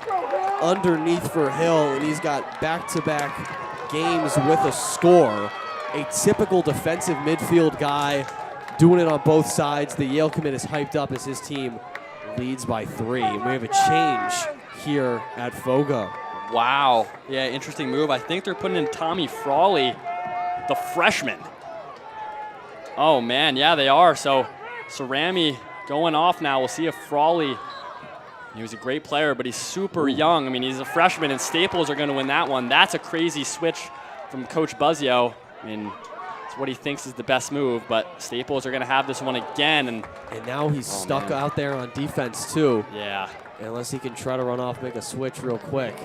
underneath for Hill, and he's got back-to-back games with a score. A typical defensive midfield guy doing it on both sides. The Yale commit is hyped up as his team leads by 3. And we have a change here at Foga. Wow. Yeah, interesting move. I think they're putting in Tommy Frawley, the freshman. Oh, man, yeah, they are. So Cerami going off now. We'll see if Frawley, he was a great player, but he's super young. I mean, he's a freshman, and Staples are going to win that one. That's a crazy switch from Coach Buzzio. I mean, it's what he thinks is the best move, but Staples are going to have this one again. And now he's stuck out there on defense, too. Yeah. Unless he can try to run off, make a switch real quick.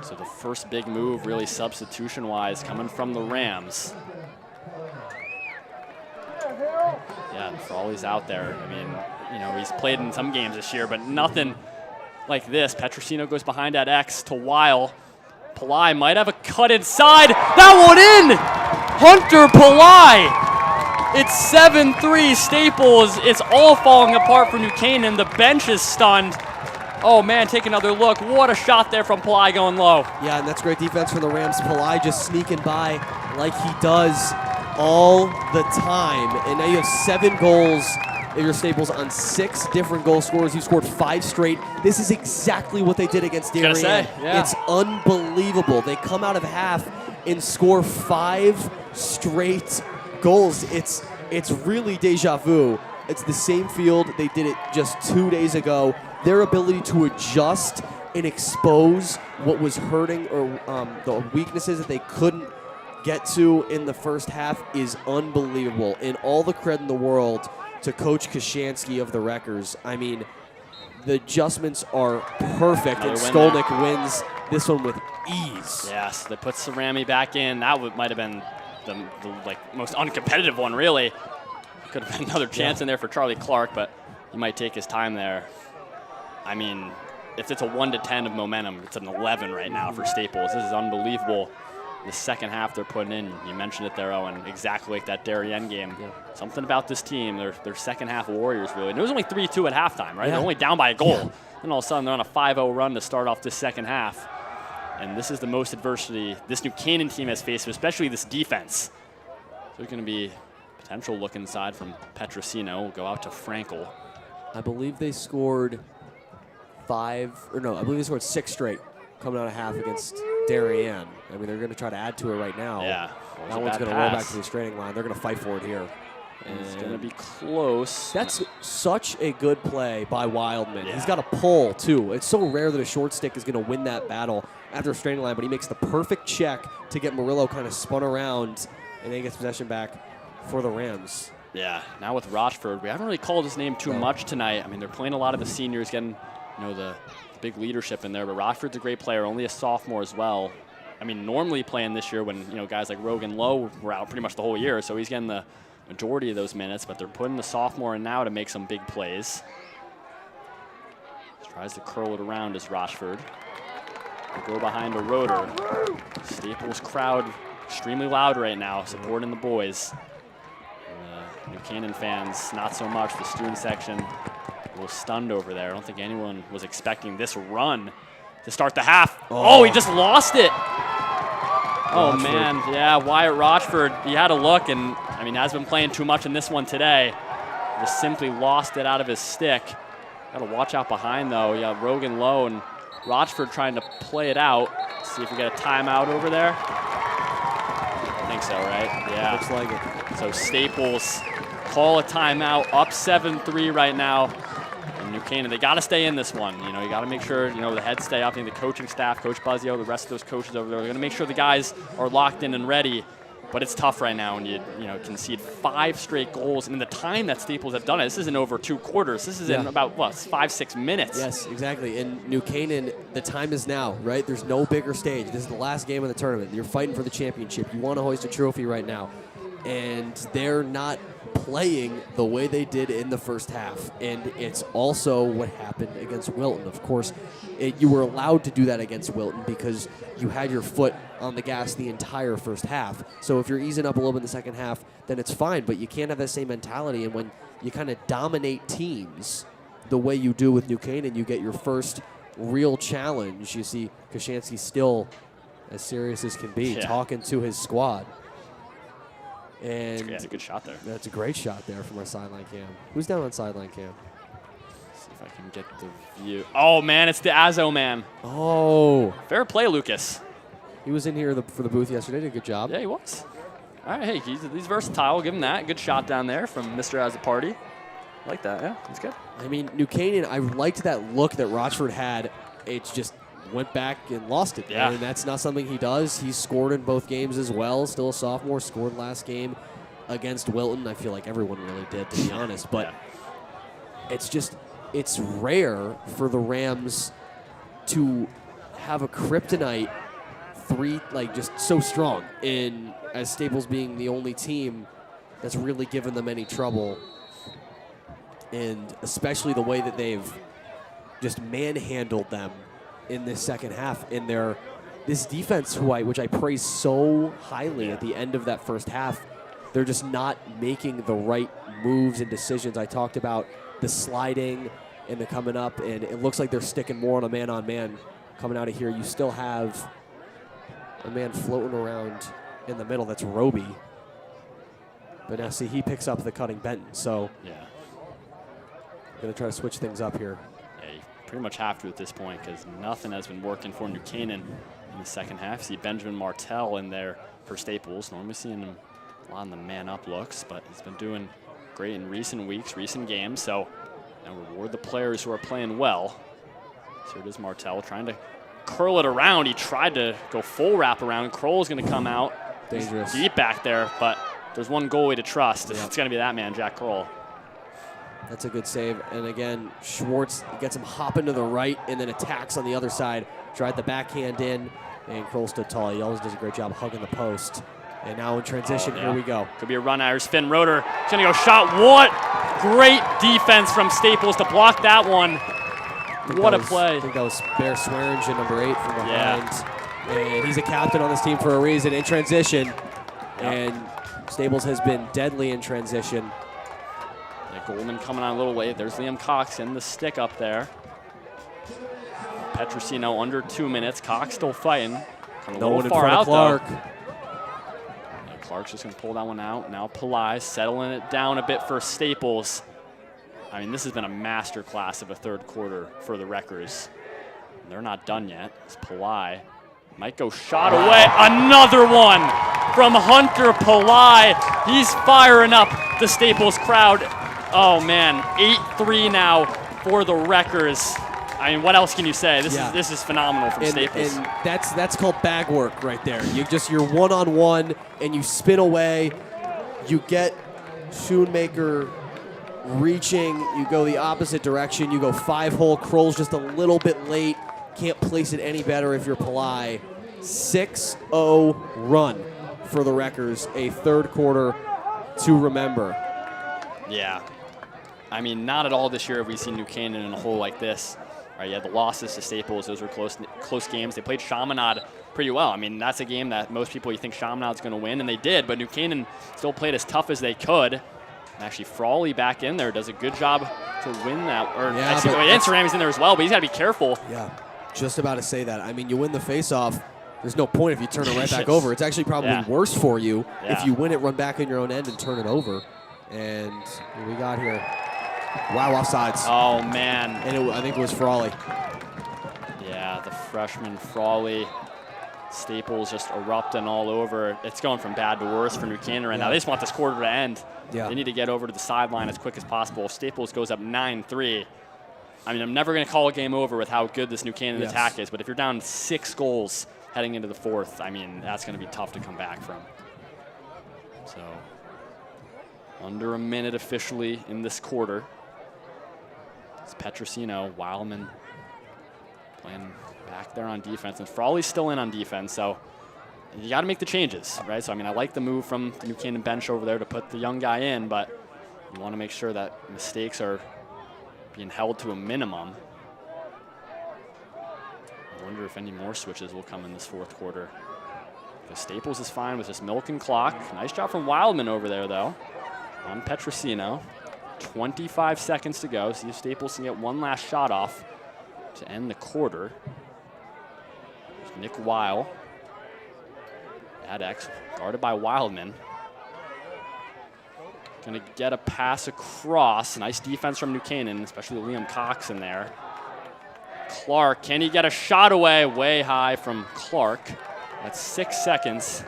So the first big move, really substitution-wise, coming from the Rams. Yeah, and Frawley's out there. I mean, you know, he's played in some games this year, but nothing like this. Petrosino goes behind at X to Weil. Pillai might have a cut inside. That one in! Hunter Pillai! It's 7-3 Staples. It's all falling apart for New Canaan. The bench is stunned. Oh, man, take another look. What a shot there from Pillai going low. Yeah, and that's great defense from the Rams. Pillai just sneaking by like he does all the time. And now you have 7 goals in your Staples on 6 different goal scorers. You scored 5 straight. This is exactly what they did against Darien. It's unbelievable. They come out of half and score 5 straight goals. It's really deja vu. It's the same field. They did it just 2 days ago. Their ability to adjust and expose what was hurting or the weaknesses that they couldn't get to in the first half is unbelievable. And all the credit in the world to Coach Kashansky of the Wreckers. I mean, the adjustments are perfect, and Skolnick wins this one with ease. Yes, they put Cerami back in. That might have been the most uncompetitive one, really. Could have been another chance in there for Charlie Clark, but he might take his time there. I mean, if it's a 1-10 of momentum, it's an 11 right now for Staples. This is unbelievable. The second half they're putting in, you mentioned it there, Owen, exactly like that Darien game. Something about this team, they're second half warriors, really. And it was only 3-2 at halftime, right? They're only down by a goal. And all of a sudden they're on a 5-0 run to start off this second half. And this is the most adversity this New Canaan team has faced, especially this defense. So there's going to be potential look inside from Petrosino. We'll go out to Frankel. I believe they scored 6 straight coming out of half against Darien. I mean, they're going to try to add to it right now. Yeah. That one's going to roll back to the straining line. They're going to fight for it here. And it's going to be close. That's such a good play by Wildman. He's got a pull, too. It's so rare that a short stick is going to win that battle after a straining line, but he makes the perfect check to get Murillo kind of spun around, and then he gets possession back for the Rams. Yeah, now with Rochford, we haven't really called his name too much tonight. I mean, they're playing a lot of the seniors, getting the big leadership in there, but Rochford's a great player, only a sophomore as well. I mean, normally playing this year when guys like Rogan Lowe were out pretty much the whole year, so he's getting the majority of those minutes, but they're putting the sophomore in now to make some big plays. Tries to curl it around as Rochford. Go behind a rotor. Staples crowd extremely loud right now, supporting the boys. New Canaan fans, not so much. The student section a little stunned over there. I don't think anyone was expecting this run to start the half. Oh, he just lost it. Oh, man. Yeah, Wyatt Rochford, he had a look, and, I mean, has been playing too much in this one today. Just simply lost it out of his stick. Got to watch out behind, though. Yeah, Rogan Lowe and Rochford trying to play it out. Let's see if we get a timeout over there. I think so, right? Yeah. Looks like it. So Staples call a timeout, up 7-3 right now. And New Canaan, they got to stay in this one. You got to make sure, the heads stay up. I think the coaching staff, Coach Buzzio, the rest of those coaches over there, they're going to make sure the guys are locked in and ready. But it's tough right now when you concede 5 straight goals. And in the time that Staples have done it, this isn't over 2 quarters. This is in about, 5-6 minutes. Yes, exactly. And New Canaan, the time is now, right? There's no bigger stage. This is the last game of the tournament. You're fighting for the championship. You want to hoist a trophy right now. And they're not playing the way they did in the first half. And it's also what happened against Wilton. Of course, you were allowed to do that against Wilton because you had your foot on the gas the entire first half. So if you're easing up a little bit in the second half, then it's fine. But you can't have that same mentality. And when you kind of dominate teams the way you do with New Canaan, you get your first real challenge. You see Kashansky still as serious as can be, talking to his squad. And that's a good shot there. That's a great shot there from our sideline cam. Who's down on sideline cam? See if I can get the view. Oh, man, it's the Azo man. Oh. Fair play, Lucas. He was in here for the booth yesterday. Did a good job. Yeah, he was. All right, hey, he's versatile. We'll give him that. Good shot down there from Mr. As a Party. I like that, yeah. That's good. I mean, New Canaan, I liked that look that Rochford had. It just went back and lost it. Yeah. And that's not something he does. He's scored in both games as well. Still a sophomore. Scored last game against Wilton. I feel like everyone really did, to be honest. But it's rare for the Rams to have a kryptonite just so strong in as Staples being the only team that's really given them any trouble. And especially the way that they've just manhandled them in this second half in this defense, which I praise so highly at the end of that first half. They're just not making the right moves and decisions. I talked about the sliding and the coming up, and it looks like they're sticking more on a man-on-man coming out of here. You still have a man floating around in the middle. That's Roby. But now, see, he picks up the cutting Benton. So, going to try to switch things up here. Yeah, you pretty much have to at this point because nothing has been working for New Canaan in the second half. See Benjamin Martell in there for Staples. Normally seeing him a lot in the man-up looks, but he's been doing great in recent weeks, recent games. So, now reward the players who are playing well. So it is Martell trying to curl it around. He tried to go full wrap around. Kroll's going to come out. Dangerous. Deep back there, but there's one goalie to trust. Yep. It's going to be that man, Jack Kroll. That's a good save. And again, Schwartz gets him hopping to the right and then attacks on the other side. Tried the backhand in, and Kroll stood tall. He always does a great job hugging the post. And now in transition, here we go. Could be a run. Irish Finn Roeder. He's going to go shot. What great defense from Staples to block that one. What a play. I think that was Bear Swearingen, number 8 from behind. And he's a captain on this team for a reason in transition. And Staples has been deadly in transition. Goldman coming on a little late. There's Liam Cox in the stick up there. Petrosino under 2 minutes. Cox still fighting. No one in front of Clark. Clark's just going to pull that one out. Now Pillai settling it down a bit for Staples. I mean, this has been a master class of a third quarter for the Wreckers. They're not done yet. It's Pillai. Might go shot away. Another one from Hunter Pillai. He's firing up the Staples crowd. Oh, man. 8-3 now for the Wreckers. I mean, what else can you say? This is phenomenal from Staples. And that's called bag work right there. You're one-on-one, and you spin away. You get Schoonmaker reaching. You go the opposite direction. You go 5-hole. Kroll's just a little bit late. Can't place it any better if you're Pillai. 6-0 run for the Wreckers. A third quarter to remember. Yeah. I mean, not at all this year have we seen New Canaan in a hole like this. Right, you had the losses to Staples. Those were close games. They played Chaminade pretty well. I mean, that's a game that most people, you think Chaminade's going to win, and they did. But New Canaan still played as tough as they could. And actually, Frawley back in there does a good job to win that. Cerami's in there as well, but he's got to be careful. Yeah, just about to say that. I mean, you win the faceoff. There's no point if you turn it right back over. It's actually probably worse for you if you win it, run back in your own end, and turn it over. And what we got here. Wow, offsides. Oh, man. And I think it was Frawley. Yeah, the freshman Frawley. Staples just erupting all over. It's going from bad to worse for New Canaan right now. They just want this quarter to end. They need to get over to the sideline as quick as possible. Staples goes up 9-3. I mean, I'm never going to call a game over with how good this New Canaan Yes. attack is, but if you're down 6 goals heading into the fourth, I mean, that's going to be tough to come back from. So, under a minute officially in this quarter. It's Petrosino, Wildman playing back there on defense, and Frawley's still in on defense, so you got to make the changes, right? So, I mean, I like the move from the New Canaan bench over there to put the young guy in, but you want to make sure that mistakes are being held to a minimum. I wonder if any more switches will come in this fourth quarter. Because Staples is fine with just milking clock. Nice job from Wildman over there, though, on Petrosino. 25 seconds to go. See if Staples can get one last shot off to end the quarter. There's Nick Weil. Adex, guarded by Wildman. Gonna get a pass across. Nice defense from New Canaan, especially Liam Cox in there. Clark, can he get a shot away? Way high from Clark. That's 6 seconds.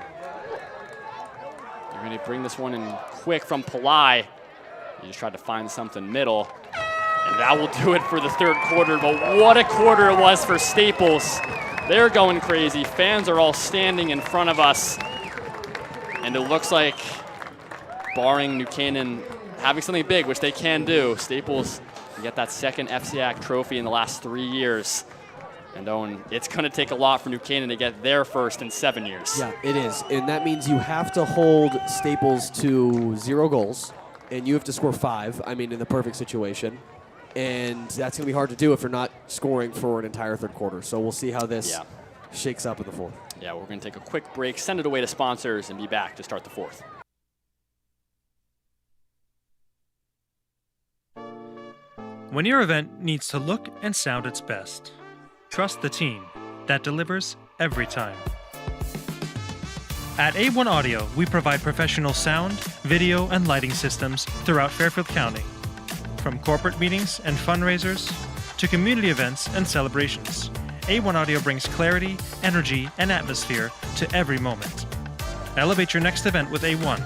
They're gonna bring this one in quick from Pillai. He just tried to find something middle. And that will do it for the third quarter, but what a quarter it was for Staples. They're going crazy. Fans are all standing in front of us. And it looks like, barring New Canaan having something big, which they can do, Staples can get that second FCIAC trophy in the last 3 years. And Owen, it's going to take a lot for New Canaan to get their first in 7 years. Yeah, it is. And that means you have to hold Staples to 0 goals, and you have to score 5, I mean, in the perfect situation. And that's going to be hard to do if you're not scoring for an entire third quarter. So we'll see how this shakes up in the fourth. Yeah, we're going to take a quick break, send it away to sponsors, and be back to start the fourth. When your event needs to look and sound its best, trust the team that delivers every time. At A1 Audio, we provide professional sound, video, and lighting systems throughout Fairfield County. From corporate meetings and fundraisers to community events and celebrations, A1 Audio brings clarity, energy, and atmosphere to every moment. Elevate your next event with A1.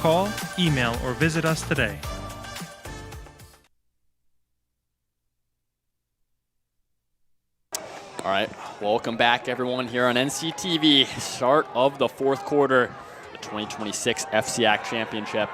Call, email, or visit us today. All right, welcome back, everyone, here on NCTV. Start of the fourth quarter, the 2026 FCIAC Championship.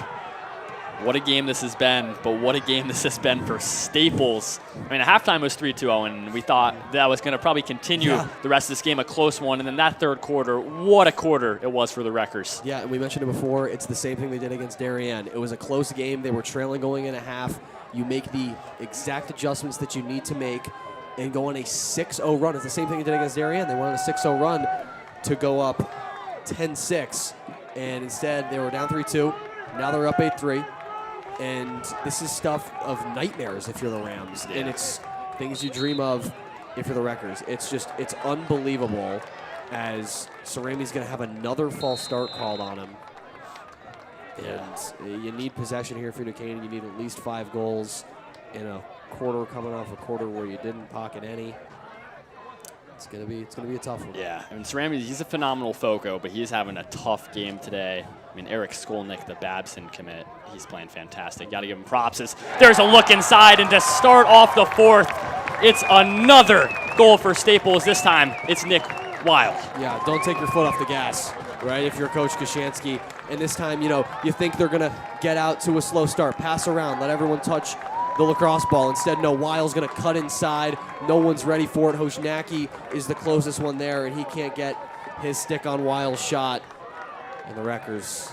What a game this has been, but what a game this has been for Staples. I mean, at halftime it was 3-2, and we thought that was going to probably continue the rest of this game, a close one. And then that third quarter, what a quarter it was for the Wreckers. Yeah, and we mentioned it before. It's the same thing they did against Darien. It was a close game. They were trailing going in a half. You make the exact adjustments that you need to make and go on a 6-0 run. It's the same thing they did against Darien. They went on a 6-0 run to go up 10-6. And instead, they were down 3-2. Now they're up 8-3. And this is stuff of nightmares if you're the Rams. Yeah. And it's things you dream of if you're the Wreckers. It's unbelievable as Cerami's going to have another false start called on him. And you need possession here for New Canaan. You need at least 5 goals in a quarter, coming off a quarter where you didn't pocket any. It's gonna be a tough one. Yeah, I mean, Cerami, he's a phenomenal FOCO, but he's having a tough game today. I mean, Eric Skolnick, the Babson commit, he's playing fantastic. Got to give him props. There's a look inside, and to start off the fourth, it's another goal for Staples. This time, it's Nick Weil. Yeah, don't take your foot off the gas, right? If you're Coach Kashansky, and this time, you think they're gonna get out to a slow start, pass around, let everyone touch the lacrosse ball. Instead, no, Weil's going to cut inside. No one's ready for it. Hoshnacki is the closest one there, and he can't get his stick on Weil's shot. And the Wreckers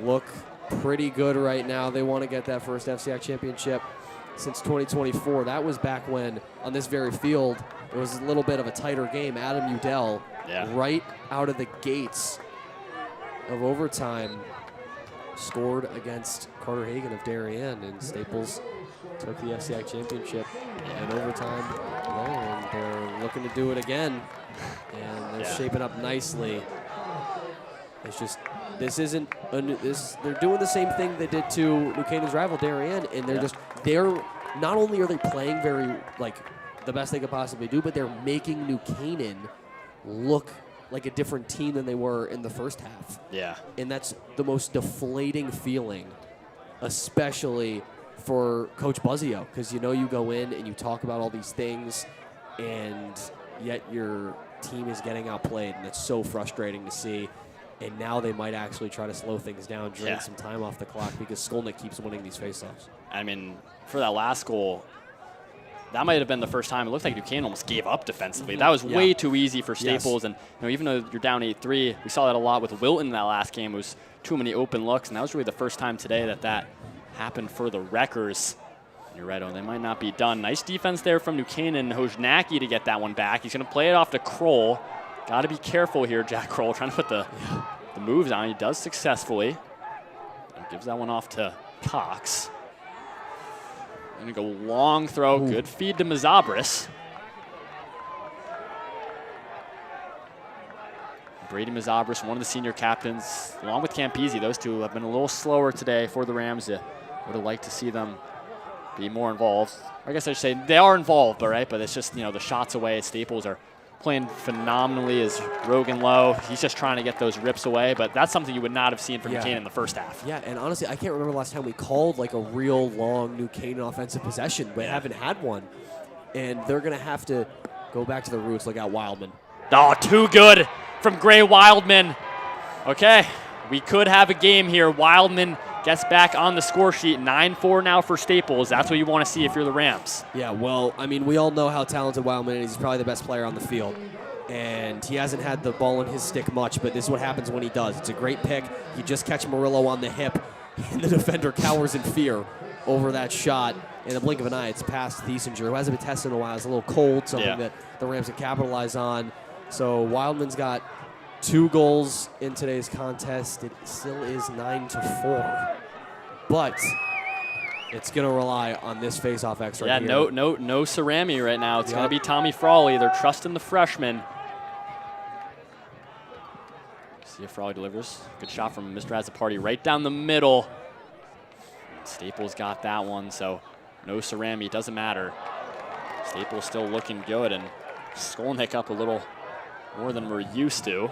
look pretty good right now. They want to get that first FCIAC championship since 2024. That was back when, on this very field, it was a little bit of a tighter game. Adam Udell, right out of the gates of overtime, scored against Carter Hagan of Darien, and Staples took the FCIAC championship in overtime there, and they're looking to do it again, and they're shaping up nicely. It's just, they're doing the same thing they did to New Canaan's rival Darien, and they're not only are they playing very, the best they could possibly do, but they're making New Canaan look like a different team than they were in the first half. Yeah. And that's the most deflating feeling, especially for Coach Buzzio, because you go in and you talk about all these things, and yet your team is getting outplayed, and it's so frustrating to see. And now they might actually try to slow things down, drain some time off the clock, because Skolnick keeps winning these faceoffs. I mean, for that last goal, that might have been the first time it looked like Duquesne almost gave up defensively. That was way too easy for Staples. And even though you're down 8-3, we saw that a lot with Wilton in that last game. It was too many open looks, and that was really the first time today that happened for the Wreckers. You're right, they might not be done. Nice defense there from New Canaan. Hojnacki to get that one back. He's going to play it off to Kroll. Got to be careful here, Jack Kroll, trying to put the moves on. He does successfully. And gives that one off to Cox. Going to go long throw. Good feed to Mazabris. Brady Mazabris, one of the senior captains, along with Campese. Those two have been a little slower today for the Rams. Would have liked to see them be more involved. I guess I should say they are involved, but it's just, the shots away. Staples are playing phenomenally as Rogan Lowe. He's just trying to get those rips away, but that's something you would not have seen from New Canaan in the first half. Yeah, and honestly, I can't remember the last time we called like a real long New Canaan offensive possession. We haven't had one, and they're going to have to go back to the roots. Look out, Wildman. Oh, too good from Gray Wildman. Okay, we could have a game here. Wildman gets back on the score sheet. 9-4 now for Staples. That's what you want to see if you're the Rams. Yeah, well, I mean, we all know how talented Wildman is. He's probably the best player on the field. And he hasn't had the ball in his stick much, but this is what happens when he does. It's a great pick. You just catch Murillo on the hip, and the defender cowers in fear over that shot. In the blink of an eye, it's past Thiesinger, who hasn't been tested in a while. It's a little cold, something that the Rams can capitalize on. So Wildman's got 2 goals in today's contest. It still is 9-4. But it's going to rely on this face-off X right here. Yeah, no Cerami right now. It's going to be Tommy Frawley. They're trusting the freshman. See if Frawley delivers. Good shot from Mr. Azzapardi right down the middle. Staples got that one, so no Cerami. It doesn't matter. Staples still looking good, and Skolnick up a little more than we're used to.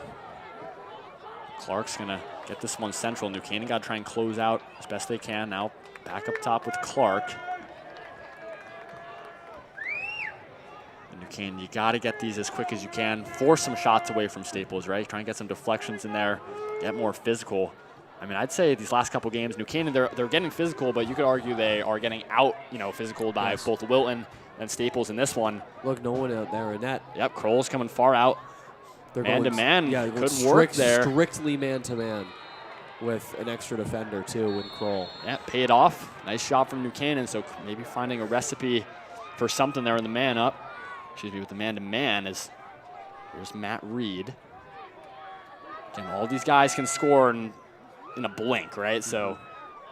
Clark's going to get this one central. New Canaan got to try and close out as best they can. Now back up top with Clark. And New Canaan, you got to get these as quick as you can. Force some shots away from Staples, right? Try and get some deflections in there. Get more physical. I mean, I'd say these last couple games, New Canaan, they're getting physical, but you could argue they are getting out, physical by both Wilton and Staples in this one. Look, no one out there in that. Yep, Kroll's coming far out. They're man-to-man, could strict, work there. Strictly man-to-man with an extra defender, too, with Kroll. Yeah, paid off. Nice shot from New Canaan, so maybe finding a recipe for something there in the man-up. With the man-to-man is here's Matt Reed. Again, all these guys can score in a blink, right? So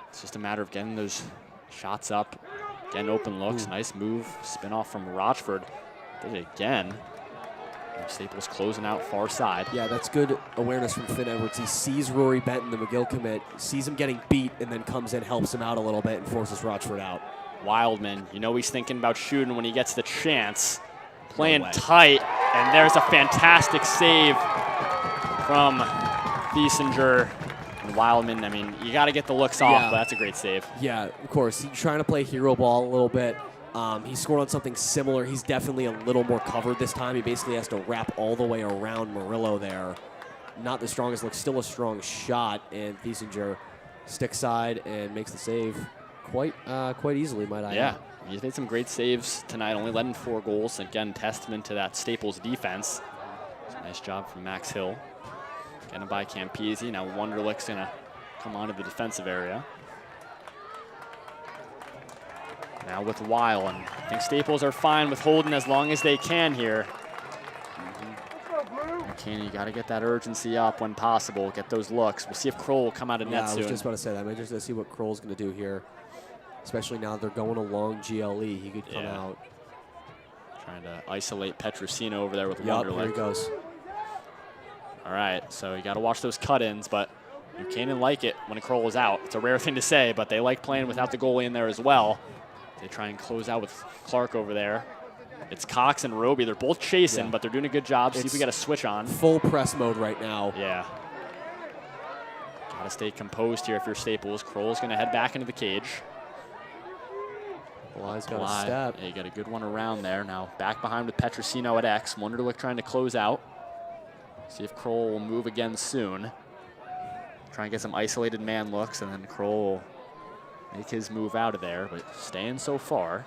it's just a matter of getting those shots up, getting open looks. Nice move, spin off from Rochford. Did it again. Staples closing out far side. Yeah, that's good awareness from Finn Edwards. He sees Rory Benton, the McGill commit, sees him getting beat, and then comes in, helps him out a little bit, and forces Rochford out. Wildman, he's thinking about shooting when he gets the chance. Playing tight, and there's a fantastic save from Thiesinger. And Wildman, I mean, you got to get the looks off, but that's a great save. Yeah, of course. He's trying to play hero ball a little bit. He scored on something similar. He's definitely a little more covered this time. He basically has to wrap all the way around Murillo there. Not the strongest look, still a strong shot, and Thiesinger sticks side and makes the save quite easily, might I add. He's made some great saves tonight, only letting 4 goals. Again, testament to that Staples defense. It's a nice job from Max Hill. Getting by Campese. Now Wunderlich's going to come onto the defensive area. Now with Weil, and I think Staples are fine with holding as long as they can here. Okay, you got to get that urgency up when possible. Get those looks. We'll see if Kroll will come out of net soon. I was just about to say that. I'm just going to see what Kroll's going to do here, especially now they're going along GLE. He could come out. Trying to isolate Petrosino over there with Wunderlich. Here he goes. All right, so you got to watch those cut-ins, but New Canaan like it when Kroll is out. It's a rare thing to say, but they like playing without the goalie in there as well. They try and close out with Clark over there. It's Cox and Roby. They're both chasing, but they're doing a good job. See if we got a switch on. Full press mode right now. Yeah. Got to stay composed here if you're Staples. Kroll's going to head back into the cage. Palai's got a step. Yeah, you got a good one around there. Now back behind with Petrosino at X. Wunderlich trying to close out. See if Kroll will move again soon. Try and get some isolated man looks, and then Kroll will make his move out of there, but staying so far.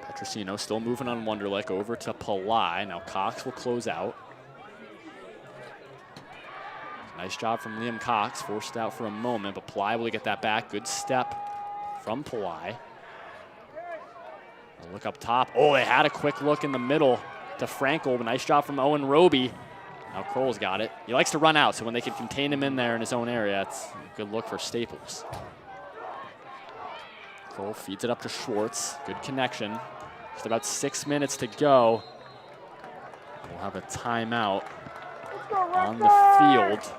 Petrosino still moving on Wunderlich over to Palai. Now Cox will close out. Nice job from Liam Cox, forced out for a moment, but Palai will get that back. Good step from Palai. A look up top. Oh, they had a quick look in the middle to Frankel, but nice job from Owen Roby. Now Kroll's got it. He likes to run out, so when they can contain him in there in his own area, it's a good look for Staples. Kroll feeds it up to Schwartz. Good connection. Just about 6 minutes to go. We'll have a timeout on the field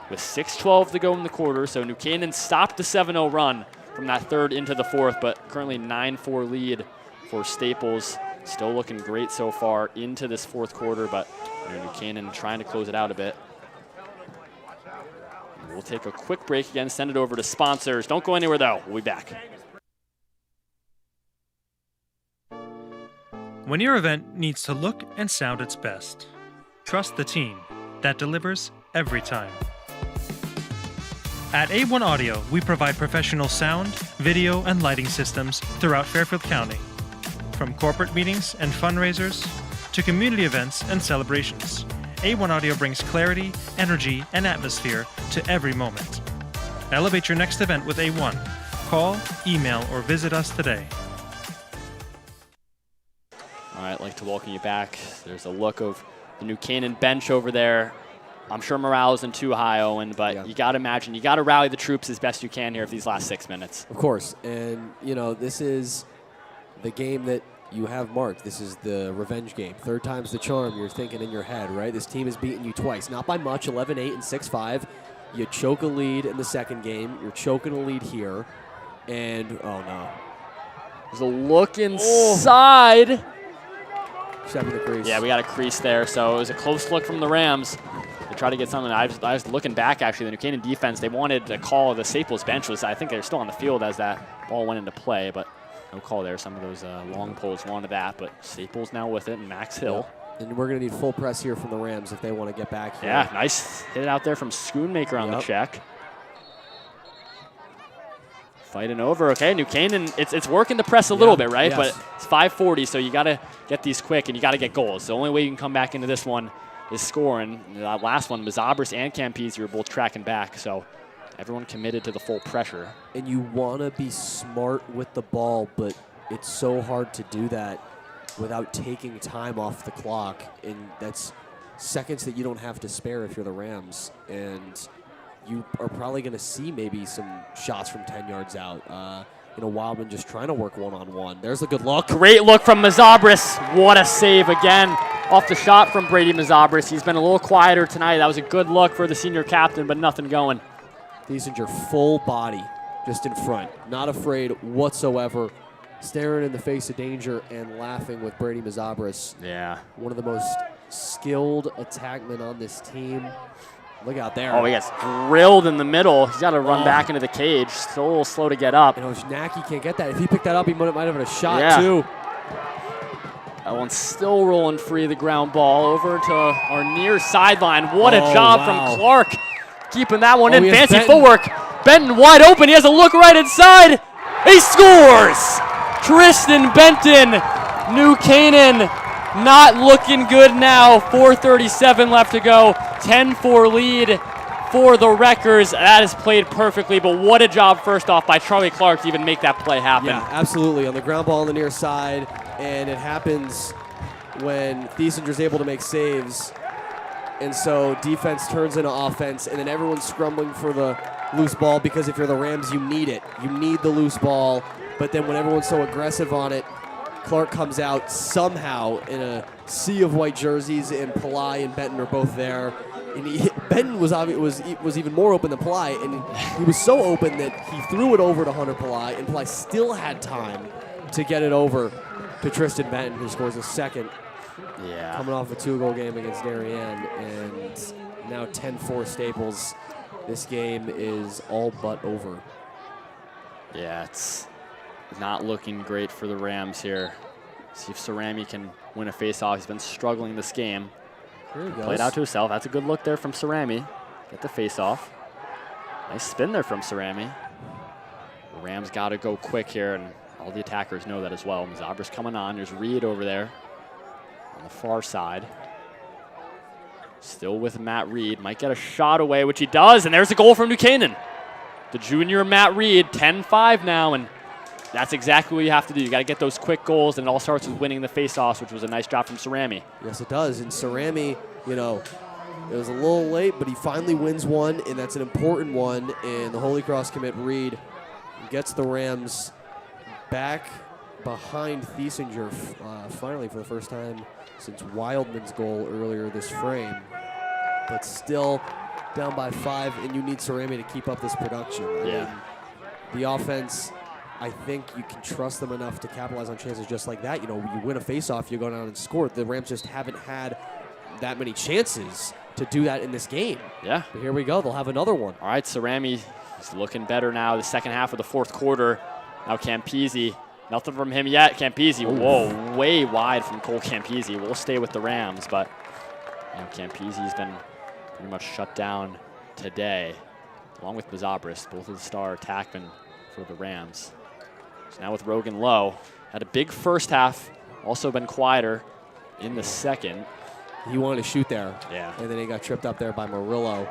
with 6:12 to go in the quarter. So New Canaan stopped the 7-0 run from that third into the fourth, but currently 9-4 lead for Staples. Still looking great so far into this fourth quarter, but New Canaan trying to close it out a bit. We'll take a quick break again, send it over to sponsors. Don't go anywhere though, we'll be back. When your event needs to look and sound its best, trust the team that delivers every time. At A1 Audio, we provide professional sound, video, and lighting systems throughout Fairfield County. From corporate meetings and fundraisers to community events and celebrations, A1 Audio brings clarity, energy, and atmosphere to every moment. Elevate your next event with A1. Call, email, or visit us today. All right, I'd like to welcome you back. There's a look of the New Canaan bench over there. I'm sure morale isn't too high, Owen, but you got to imagine, you got to rally the troops as best you can here for these last 6 minutes. Of course, and you know, this is the game that you have marked. This is the revenge game. Third time's the charm, you're thinking in your head, right? This team has beaten you twice, not by much, 11-8 and 6-5. You choke a lead in the second game. You're choking a lead here, and oh no. There's a look inside. Stepping the crease. Yeah, we got a crease there, so it was a close look from the Rams. They tried to get something. I was looking back, actually, the New Canaan defense, they wanted to call the Staples bench. I think they're still on the field as that ball went into play, but no call there. Some of those long poles wanted that, but Staples now with it, and Max Hill. And we're going to need full press here from the Rams if they want to get back here. Yeah, nice hit out there from Schoonmaker on the check. Fighting over. Okay, New Canaan, it's working to press a little bit, right? But it's 5:40, so you got to get these quick, and you got to get goals. The only way you can come back into this one is scoring. That last one, Mazabris and Campese were both tracking back, so everyone committed to the full pressure. And you want to be smart with the ball, but it's so hard to do that without taking time off the clock. And that's seconds that you don't have to spare if you're the Rams. And you are probably going to see maybe some shots from 10 yards out. Wildman just trying to work one-on-one. There's a good look. Great look from Mazabris. What a save again off the shot from Brady Mazabris. He's been a little quieter tonight. That was a good look for the senior captain, but nothing going. Thiesinger full body just in front. Not afraid whatsoever. Staring in the face of danger and laughing with Brady Mazabris. Yeah. One of the most skilled attackmen on this team. Look out there. Oh, he gets drilled in the middle. He's got to run back into the cage. Still a little slow to get up. Schnacky can't get that. If he picked that up, he might have had a shot, too. That one's still rolling free, the ground ball over to our near sideline. What a job from Clark. Keeping that one in. Fancy footwork. Benton wide open. He has a look right inside. He scores! Tristan Benton, New Canaan, not looking good now. 4:37 left to go. 10-4 lead for the Wreckers. That is played perfectly, but what a job first off by Charlie Clark to even make that play happen. Yeah, absolutely. On the ground ball on the near side, and it happens when Thiesinger's able to make saves. And so defense turns into offense, and then everyone's scrambling for the loose ball because if you're the Rams, you need it. You need the loose ball. But then when everyone's so aggressive on it, Clark comes out somehow in a sea of white jerseys, and Palai and Benton are both there. And Benton was even more open than Palai, and he was so open that he threw it over to Hunter Palai, and Palai still had time to get it over to Tristan Benton, who scores a second. Yeah. Coming off a 2-goal game against Darien, and now 10-4 Staples. This game is all but over. Yeah, it's not looking great for the Rams here. See if Cerami can win a face-off. He's been struggling this game. Here he goes. Played out to himself. That's a good look there from Cerami. Get the face-off. Nice spin there from Cerami. The Rams got to go quick here, and all the attackers know that as well. Mazabra's coming on. There's Reed over there on the far side. Still with Matt Reed. Might get a shot away, which he does, and there's a goal from New Canaan. The junior Matt Reed, 10-5 now, and that's exactly what you have to do. You got to get those quick goals, and it all starts with winning the face-offs, which was a nice job from Cerami. Yes, it does. And Cerami, you know, it was a little late, but he finally wins one, and that's an important one. And the Holy Cross commit Reed gets the Rams back behind Thiesinger finally for the first time since Wildman's goal earlier this frame. But still down by 5, and you need Cerami to keep up this production. I mean, the offense, I think you can trust them enough to capitalize on chances just like that. You know, you win a faceoff, you go down and score. The Rams just haven't had that many chances to do that in this game. Yeah. But here we go. They'll have another one. All right, Cerami is looking better now. The second half of the fourth quarter. Now Campisi. Nothing from him yet. Campisi, whoa, way wide from Cole Campisi. We'll stay with the Rams, but you know, Campisi's been pretty much shut down today, along with Mazabris, both of the star attackmen for the Rams. So now with Rogan Lowe, had a big first half, also been quieter in the second. He wanted to shoot there. Yeah. And then he got tripped up there by Murillo.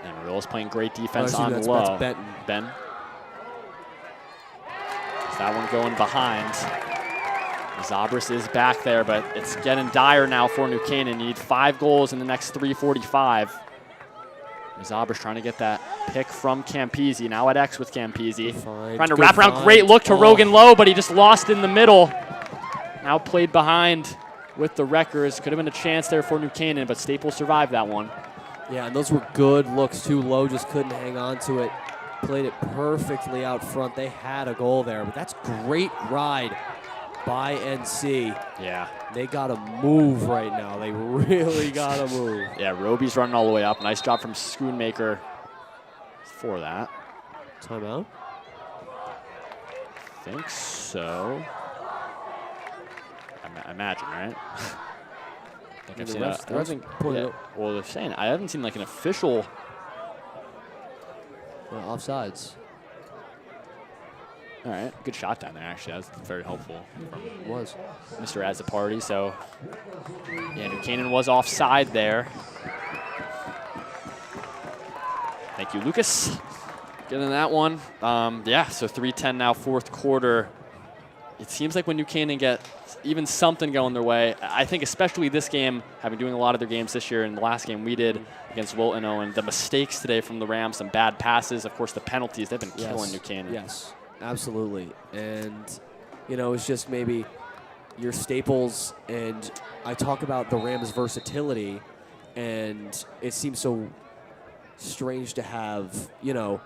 And Murillo's playing great defense Oh, on that's Lowe. Benton. Ben. That one going behind. Zabris is back there, but it's getting dire now for New Canaan. You need 5 goals in the next 3:45. Zabris trying to get that pick from Campisi. Now at X with Campisi. Trying to wrap around. Great look to Rogan Lowe, but he just lost in the middle. Now played behind with the Wreckers. Could have been a chance there for New Canaan, but Staples survived that one. Yeah, and those were good looks too. Lowe just couldn't hang on to it. Played it perfectly out front. They had a goal there, but that's great ride by NC. Yeah. They got to move right now. They really got to move. Yeah, Roby's running all the way up. Nice job from Schoonmaker for that. Timeout? I think so. I imagine, right? I think I've seen well, they're saying I haven't seen like an official. Offsides. All right, good shot down there. Actually, that was very helpful. It was. Mr. Azzapardi. So, yeah, New Canaan was offside there. Thank you, Lucas. Getting that one. Yeah, so 3:10 now, fourth quarter. It seems like when New Canaan get even something going their way, I think especially this game, having doing a lot of their games this year, and the last game we did against Wilton Owen, the mistakes today from the Rams, some bad passes, of course the penalties, they've been killing New Canaan. Yes, absolutely. And, you know, it's just maybe your staples, and I talk about the Rams' versatility, and it seems so strange to have, you know,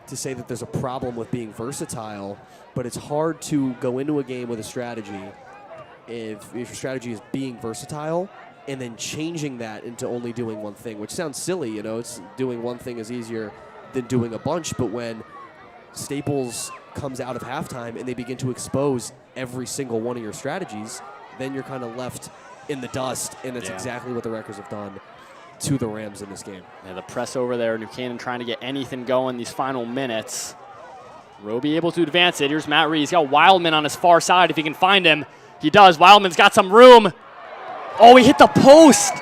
to say that there's a problem with being versatile, but it's hard to go into a game with a strategy if your strategy is being versatile and then changing that into only doing one thing, which sounds silly, you know, it's doing one thing is easier than doing a bunch, but when Staples comes out of halftime and they begin to expose every single one of your strategies, then you're kind of left in the dust, and that's exactly what the Wreckers have done to the Rams in this game. Yeah, the press over there, New Canaan trying to get anything going these final minutes. Roby able to advance it. Here's Matt Reed. He's got Wildman on his far side if he can find him. He does. Wildman's got some room. Oh, he hit the post.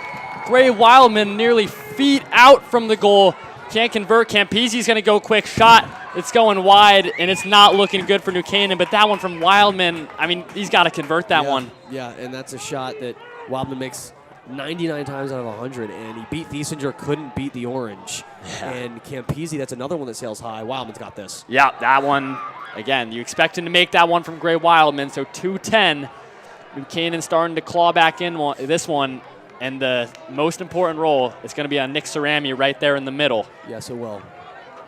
Gray Wildman nearly feet out from the goal. Can't convert. Campisi's going to go quick shot. It's going wide, and it's not looking good for New Canaan. But that one from Wildman, I mean, he's got to convert that one. Yeah, and that's a shot that Wildman makes 99 times out of 100, and he beat Thiesinger, couldn't beat the orange. Yeah. And Campisi, that's another one that sails high. Wildman's got this. Yeah, that one, again, you expect him to make that one from Gray Wildman, so 2-10. New Canaan starting to claw back in this one, and the most important role is going to be on Nick Cerami right there in the middle. Yes, it will.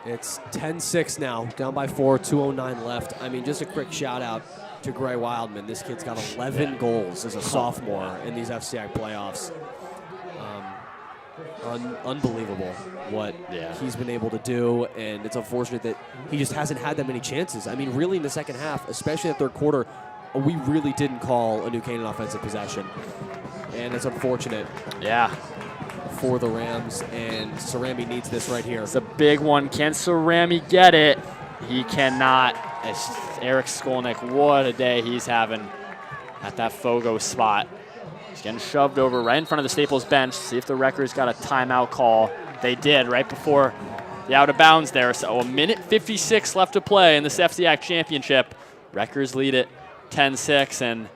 It's 10-6 now, down by 4, 2:09 left. I mean, just a quick shout-out to Gray Wildman. This kid's got 11 goals as a sophomore in these FCIAC playoffs. unbelievable what he's been able to do, and it's unfortunate that he just hasn't had that many chances. I mean, really in the second half, especially in the third quarter, we really didn't call a New Canaan offensive possession, and it's unfortunate. Yeah. For the Rams, and Cerami needs this right here. It's a big one. Can Cerami get it? He cannot. It's Eric Skolnick, what a day he's having at that Fogo spot. He's getting shoved over right in front of the Staples bench. See if the Wreckers got a timeout call. They did right before the out of bounds there. So a minute 56 left to play in this FCIAC championship. Wreckers lead it 10-6, and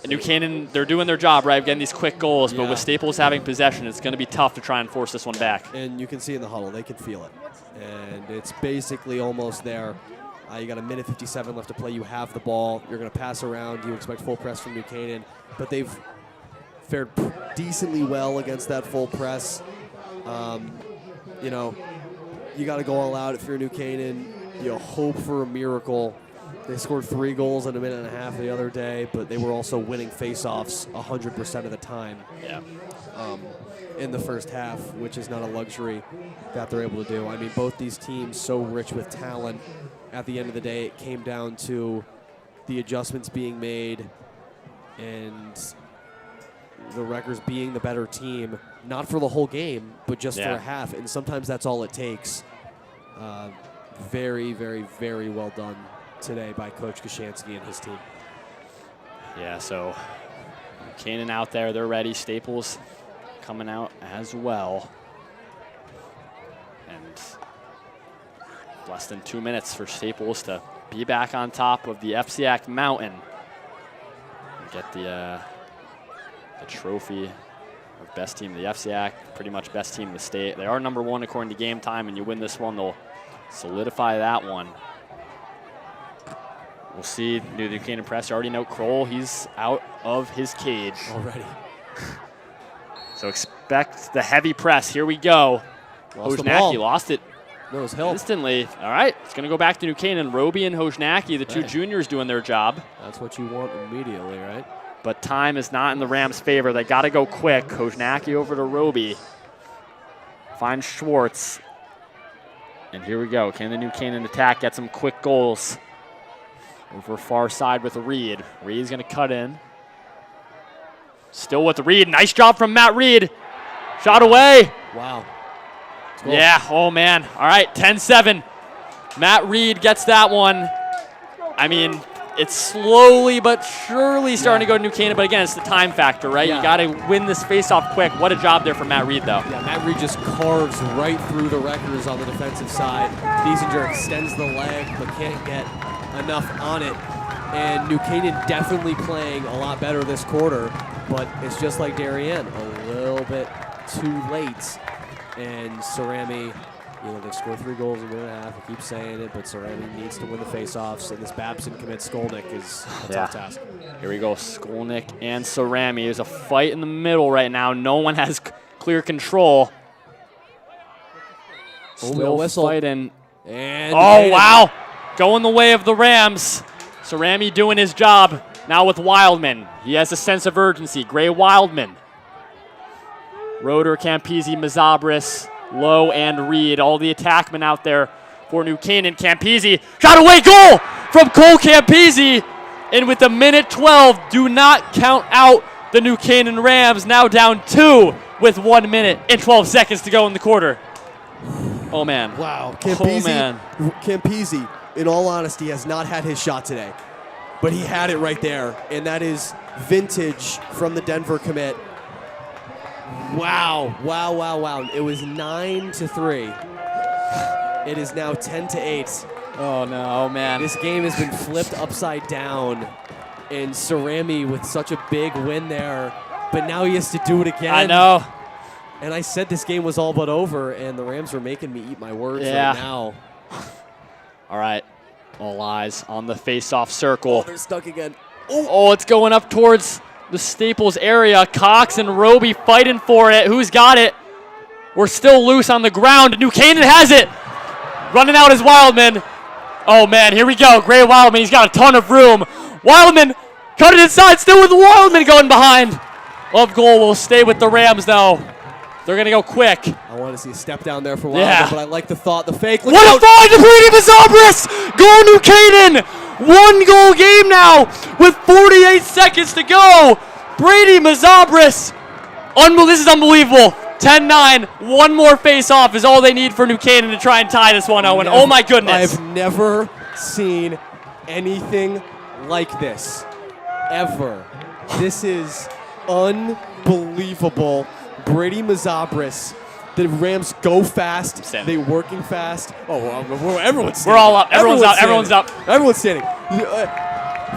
New Canaan, they're doing their job, right, getting these quick goals, but with Staples having possession, it's going to be tough to try and force this one back. And you can see in the huddle, they can feel it. And it's basically almost there. You got a minute 57 left to play. You have the ball. You're going to pass around. You expect full press from New Canaan, but they've fared decently well against that full press. You know, you got to go all out if you're New Canaan. You hope for a miracle. They scored 3 goals in a minute and a half the other day, but they were also winning faceoffs 100% of the time in the first half, which is not a luxury that they're able to do. I mean, both these teams so rich with talent. At the end of the day, it came down to the adjustments being made and the Wreckers being the better team, not for the whole game, but just for a half. And sometimes that's all it takes. Very, very, very well done today by Coach Kashansky and his team. Yeah, so Canaan out there, they're ready. Staples coming out as well. And less than 2 minutes for Staples to be back on top of the FCIAC mountain and get the trophy of best team of the FCIAC, pretty much best team in the state. They are number 1 according to game time, and you win this one, they'll solidify that one. We'll see New Canaan Press. You already know Kroll, he's out of his cage. Already. So expect the heavy press. Here we go. Hojnacki lost it instantly. All right, it's going to go back to New Canaan. Roby and Hojnacki, the two juniors doing their job. That's what you want immediately, right? But time is not in the Rams' favor. They got to go quick. Hojnacki over to Roby. Finds Schwartz. And here we go. Can the New Canaan attack get some quick goals? Over far side with Reed. Reed's going to cut in. Still with Reed. Nice job from Matt Reed. Shot away. Wow. Yeah, oh man. All right, 10-7. Matt Reed gets that one. I mean, it's slowly but surely starting to go to New Canaan, but again, it's the time factor, right? You got to win this face-off quick. What a job there from Matt Reed, though. Yeah, Matt Reed just carves right through the Wreckers on the defensive side. Biesinger extends the leg, but can't get enough on it. And New Canaan definitely playing a lot better this quarter, but it's just like Darien, a little bit too late. And Cerami, they score 3 goals in a minute and a half. I keep saying it, but Cerami needs to win the faceoffs, and this Babson commits Skolnick is a tough task. Here we go, Skolnick and Cerami. There's a fight in the middle right now. No one has clear control. Still whistle. fighting. And wow. Going the way of the Rams. Cerami doing his job now with Wildman. He has a sense of urgency. Gray Wildman. Roeder, Campisi, Mazabris, Lowe, and Reed. All the attackmen out there for New Canaan. Campisi, shot away, goal from Cole Campisi. And with a minute 12, do not count out the New Canaan Rams. Now down 2 with 1 minute and 12 seconds to go in the quarter. Oh, man. Wow. Campisi, in all honesty, has not had his shot today. But he had it right there, and that is vintage from the Denver commit. Wow. It was 9-3. It is now 10-8. Oh, no, man. This game has been flipped upside down, and Cerami with such a big win there, but now he has to do it again. I know. And I said this game was all but over, and the Rams were making me eat my words right now. All right. All eyes on the face-off circle. Oh, they're stuck again. Oh, it's going up towards the Staples area. Cox and Roby fighting for it. Who's got it? We're still loose on the ground. New Canaan has it. Running out is Wildman. Oh, man, here we go. Gray Wildman, he's got a ton of room. Wildman, cut it inside, still with Wildman going behind. Love goal will stay with the Rams, though. They're going to go quick. I want to see a step down there for a while, Yeah. but I like the thought, the fake. Look What out. a find to Brady Mazabris! Goal New Canaan! 1 goal game now with 48 seconds to go. Brady Mazabris. This is unbelievable. 10-9. One more face-off is all they need for New Canaan to try and tie this one, Owen. Oh, my goodness. I've never seen anything like this, ever. This is unbelievable. Brady Mazabris. The Rams go fast. Standing. They working fast. Oh, well, everyone's standing. We're all up. Everyone's up. standing. Everyone's up. Everyone's standing.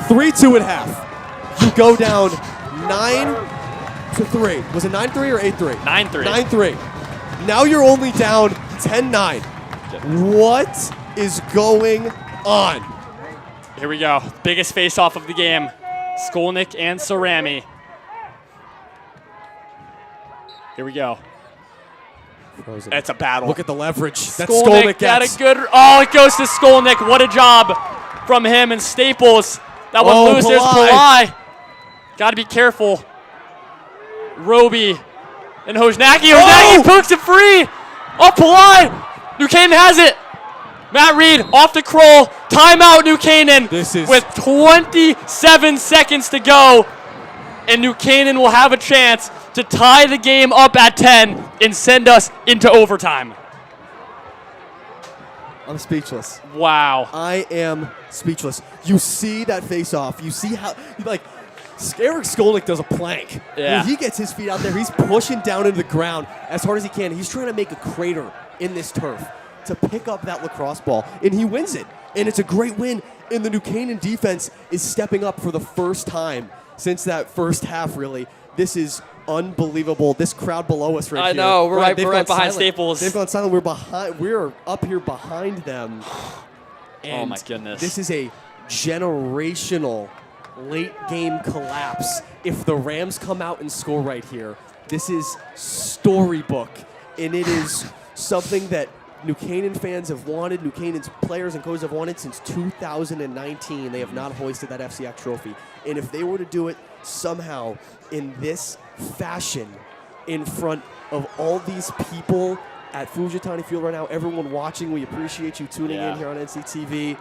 3-2 at half. You go down 9-3. Was it 9-3 or 8-3? 9-3. 9-3. Now you're only down 10-9. What is going on? Here we go. Biggest face-off of the game. Skolnick and Cerami. Here we go. Frozen. It's a battle. Look at the leverage that Skolnick Skolnick got gets. a good. Oh, it goes to Skolnick. What a job from him and Staples. That one Oh, loose. There's Palai. Palai. Got to be careful. Roby and Hojnacki. Hojnacki pokes it free. Oh, Palai. New Canaan has it. Matt Reed off the Kroll. Timeout, New Canaan. This is- with 27 seconds to go. And New Canaan will have a chance to tie the game up at 10 and send us into overtime. I'm speechless. Wow. I am speechless. You see that face-off. You see how, like, Eric Skolnick does a plank. Yeah. When he gets his feet out there, he's pushing down into the ground as hard as he can. He's trying to make a crater in this turf to pick up that lacrosse ball, and he wins it. And it's a great win, and the New Canaan defense is stepping up for the first time since that first half, really. This is unbelievable. This crowd below us right I here. know. We're right they've behind gone silent. Staples. They've gone silent. We're up here behind them. And Oh, my goodness. This is a generational late game collapse. If the Rams come out and score right here, this is storybook. And it is something that New Canaan fans have wanted, New Canaan's players and coaches have wanted since 2019. They have not hoisted that FCIAC trophy. And if they were to do it somehow in this fashion in front of all these people at Fujitani Field right now, everyone watching, we appreciate you tuning in here on NCTV.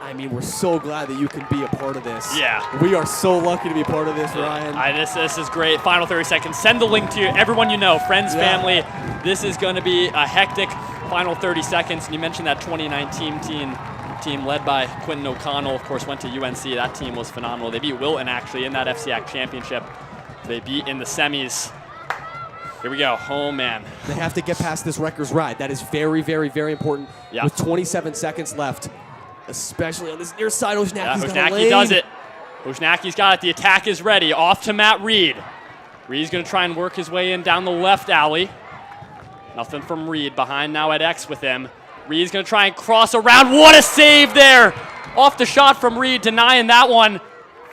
I mean, we're so glad that you can be a part of this. Yeah. We are so lucky to be a part of this, Ryan. This is great. Final 30 seconds. Send the link to everyone you know, friends, family. This is going to be a hectic final 30 seconds. And you mentioned that 2019 team led by Quentin O'Connell, of course, went to UNC. That team was phenomenal. They beat Wilton, actually, in that FCIAC championship. They beat in the semis. Here we go. Oh, man. They have to get past this Rutgers ride. That is very, very, very important. Yeah. With 27 seconds left, especially on this near side, Hojnacki's got a Hojnacki lane. does it. Hojnacki's got it. The attack is ready. Off to Matt Reed. Reed's going to try and work his way in down the left alley. Nothing from Reed. Behind now at X with him. Reed's going to try and cross around. What a save there. Off the shot from Reed, denying that one.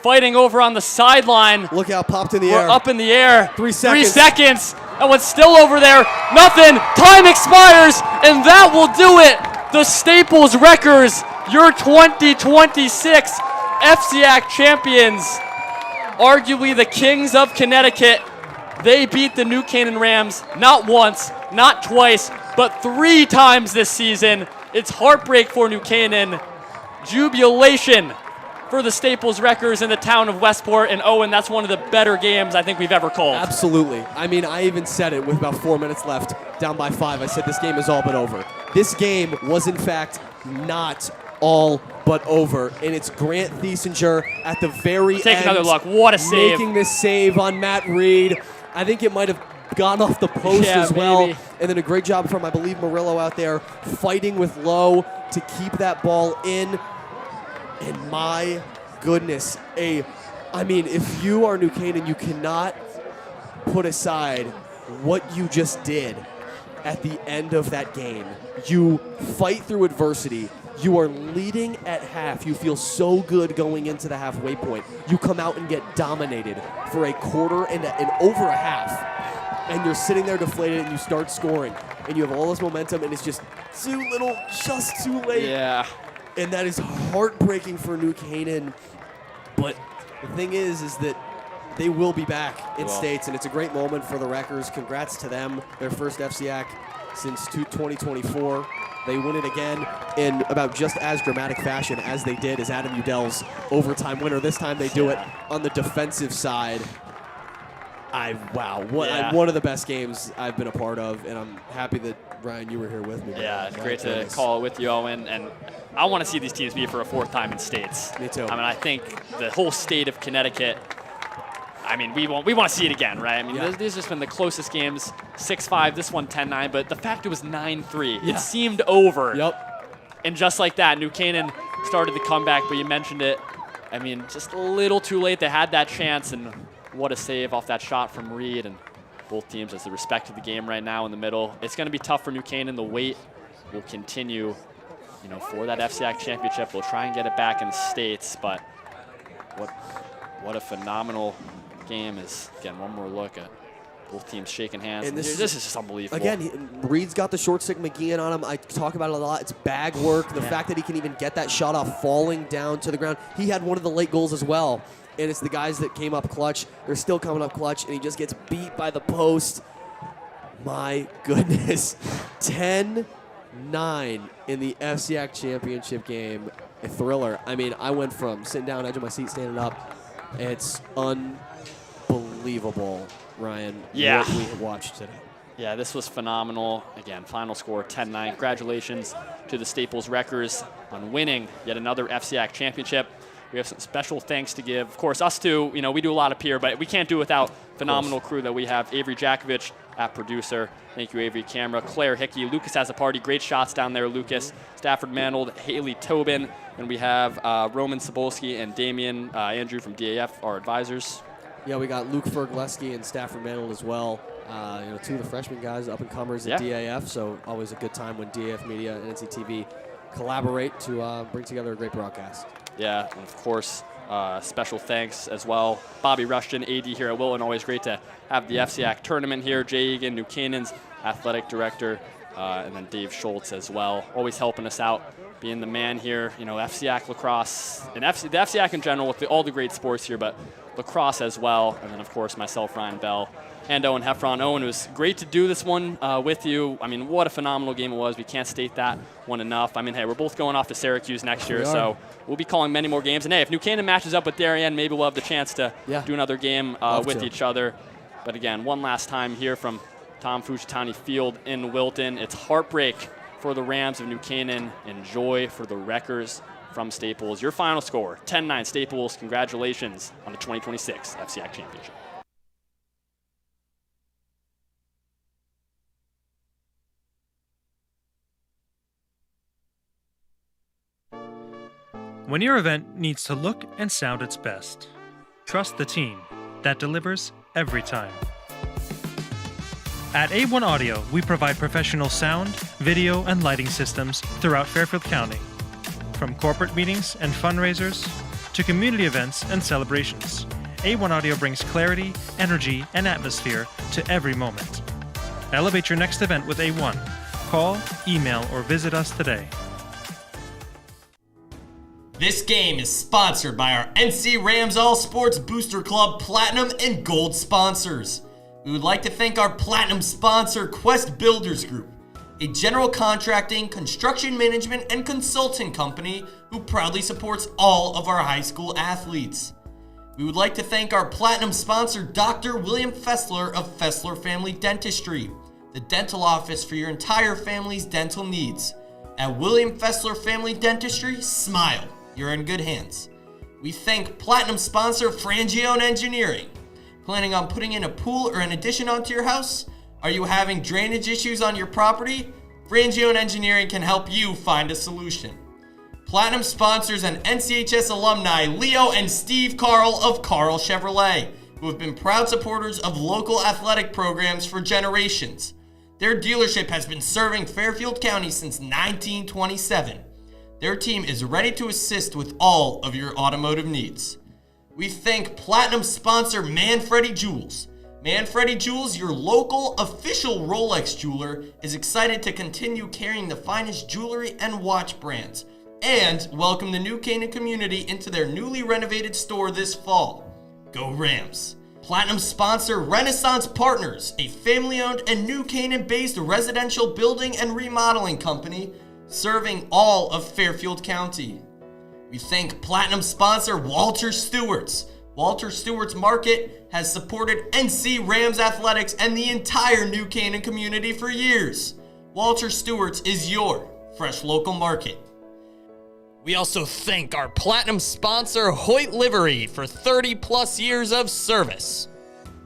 Fighting over on the sideline. Look out, popped in the We're air. up in the air. 3 seconds. 3 seconds. That one's still over there. Nothing. Time expires, and that will do it. The Staples Wreckers, your 2026 FCIAC champions. Arguably the Kings of Connecticut. They beat the New Canaan Rams not once, not twice, but 3 times this season. It's heartbreak for New Canaan. Jubilation for the Staples Wreckers in the town of Westport. And Owen, that's one of the better games I think we've ever called. Absolutely. I mean, I even said it with about 4 minutes left, down by 5. I said this game is all but over. This game was, in fact, not all but over. And it's Grant Thiesinger at the very Take end. another look. What a save. Making this save on Matt Reed. I think it might have gone off the post as well. maybe. And then a great job from, I believe, Murillo out there fighting with Lowe to keep that ball in. And my goodness, I mean, if you are New Canaan, you cannot put aside what you just did at the end of that game. You fight through adversity. You are leading at half. You feel so good going into the halfway point. You come out and get dominated for a quarter and over a half. And you're sitting there deflated and you start scoring. And you have all this momentum and it's just too little, just too late. Yeah. And that is heartbreaking for New Canaan. But the thing is that they will be back in Well. states, and it's a great moment for the Wreckers. Congrats to them, their first FCIAC since 2024. They win it again in about just as dramatic fashion as they did as Adam Udell's overtime winner. This time they do it on the defensive side. One of the best games I've been a part of, and I'm happy that, Ryan, you were here with me. Yeah, it's great to call it with you, Owen. And I want to see these teams meet for a fourth time in states. Me too. I mean, I think the whole state of Connecticut, I mean, we want to see it again, right? I mean, Yeah. these have just been the closest games, 6-5, this one 10-9, but the fact it was 9-3, Yeah. it seemed over. Yep. And just like that, New Canaan started the comeback, but you mentioned it. I mean, just a little too late. They had that chance, and what a save off that shot from Reed. And both teams, as they respect the game right now in the middle. It's going to be tough for New Canaan. The wait will continue, for that FCIAC championship. They'll try and get it back in the states, but what a phenomenal game is. Again, one more look at both teams shaking hands. And this is just unbelievable. Again, Reed's got the short stick McGeehan on him. I talk about it a lot. It's bag work. The fact that he can even get that shot off falling down to the ground. He had one of the late goals as well. And it's the guys that came up clutch. They're still coming up clutch, and he just gets beat by the post. My goodness. 10-9 in the FCIAC championship game. A thriller. I mean, I went from sitting down, edge of my seat, standing up. It's unbelievable, Ryan, Yeah. what we have watched today. Yeah, this was phenomenal. Again, final score 10-9. Congratulations to the Staples Wreckers on winning yet another FCIAC championship. We have some special thanks to give. Of course, us two, we do a lot of peer, but we can't do it without phenomenal crew that we have. Avery Jakovich at producer. Thank you, Avery. Camera. Claire Hickey. Lucas has a party. Great shots down there, Lucas. Stafford Manold, Haley Tobin. And we have Roman Sobolski and Damian Andrew from DAF, our advisors. Yeah, we got Luke Fergleski and Stafford Manold as well. Two of the freshman guys, up-and-comers at DAF, so always a good time when DAF Media and NCTV collaborate to bring together a great broadcast. Yeah, and of course, special thanks as well. Bobby Rushton, AD here at Wilton. Always great to have the FCIAC tournament here. Jay Egan, New Canaan's athletic director, and then Dave Schultz as well. Always helping us out, being the man here. FCIAC lacrosse, and the FCIAC in general with all the great sports here, but lacrosse as well. And then, of course, myself, Ryan Bell, and Owen Heffron. Owen, it was great to do this one with you. I mean, what a phenomenal game it was. We can't state that one enough. I mean, hey, we're both going off to Syracuse next year, so we'll be calling many more games. And hey, if New Canaan matches up with Darien, maybe we'll have the chance to do another game with each other. But again, one last time here from Tom Fujitani Field in Wilton. It's heartbreak for the Rams of New Canaan and joy for the Wreckers from Staples. Your final score, 10-9 Staples. Congratulations on the 2026 FCIAC Championship. When your event needs to look and sound its best, trust the team that delivers every time. At A1 Audio, we provide professional sound, video, and lighting systems throughout Fairfield County. From corporate meetings and fundraisers to community events and celebrations, A1 Audio brings clarity, energy, and atmosphere to every moment. Elevate your next event with A1. Call, email, or visit us today. This game is sponsored by our NC Rams All Sports Booster Club Platinum and Gold sponsors. We would like to thank our Platinum sponsor, Quest Builders Group, a general contracting, construction management, and consulting company who proudly supports all of our high school athletes. We would like to thank our Platinum sponsor, Dr. William Fessler of Fessler Family Dentistry, the dental office for your entire family's dental needs. At William Fessler Family Dentistry, smile. You're in good hands. We thank Platinum sponsor Frangione Engineering. Planning on putting in a pool or an addition onto your house? Are you having drainage issues on your property? Frangione Engineering can help you find a solution. Platinum sponsors and NCHS alumni Leo and Steve Carl of Carl Chevrolet, who have been proud supporters of local athletic programs for generations. Their dealership has been serving Fairfield County since 1927. Their team is ready to assist with all of your automotive needs. We thank Platinum sponsor Manfredi Jewels. Manfredi Jewels, your local official Rolex jeweler, is excited to continue carrying the finest jewelry and watch brands and welcome the New Canaan community into their newly renovated store this fall. Go Rams! Platinum sponsor Renaissance Partners, a family-owned and New Canaan-based residential building and remodeling company serving all of Fairfield County. We thank Platinum sponsor Walter Stewart's. Walter Stewart's Market has supported NC Rams athletics and the entire New Canaan community for years. Walter Stewart's is your fresh local market. We also thank our Platinum sponsor Hoyt Livery for 30 plus years of service.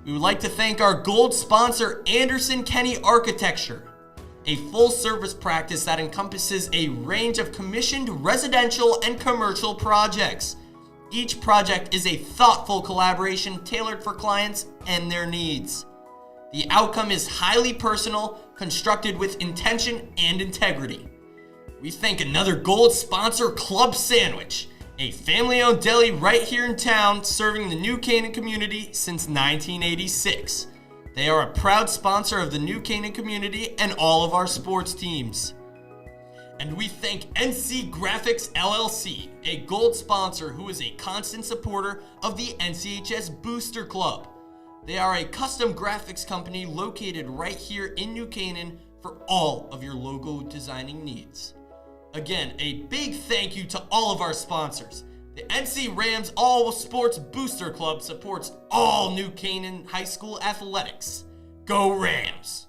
We would like to thank our Gold sponsor Anderson Kenny Architecture, a full service practice that encompasses a range of commissioned residential and commercial projects. Each project is a thoughtful collaboration tailored for clients and their needs. The outcome is highly personal, constructed with intention and integrity. We thank another Gold sponsor, Club Sandwich, a family-owned deli right here in town serving the New Canaan community since 1986. They are a proud sponsor of the New Canaan community and all of our sports teams. And we thank NC Graphics LLC, a Gold sponsor who is a constant supporter of the NCHS Booster Club. They are a custom graphics company located right here in New Canaan for all of your logo designing needs. Again, a big thank you to all of our sponsors. The NC Rams All Sports Booster Club supports all New Canaan High School athletics. Go Rams!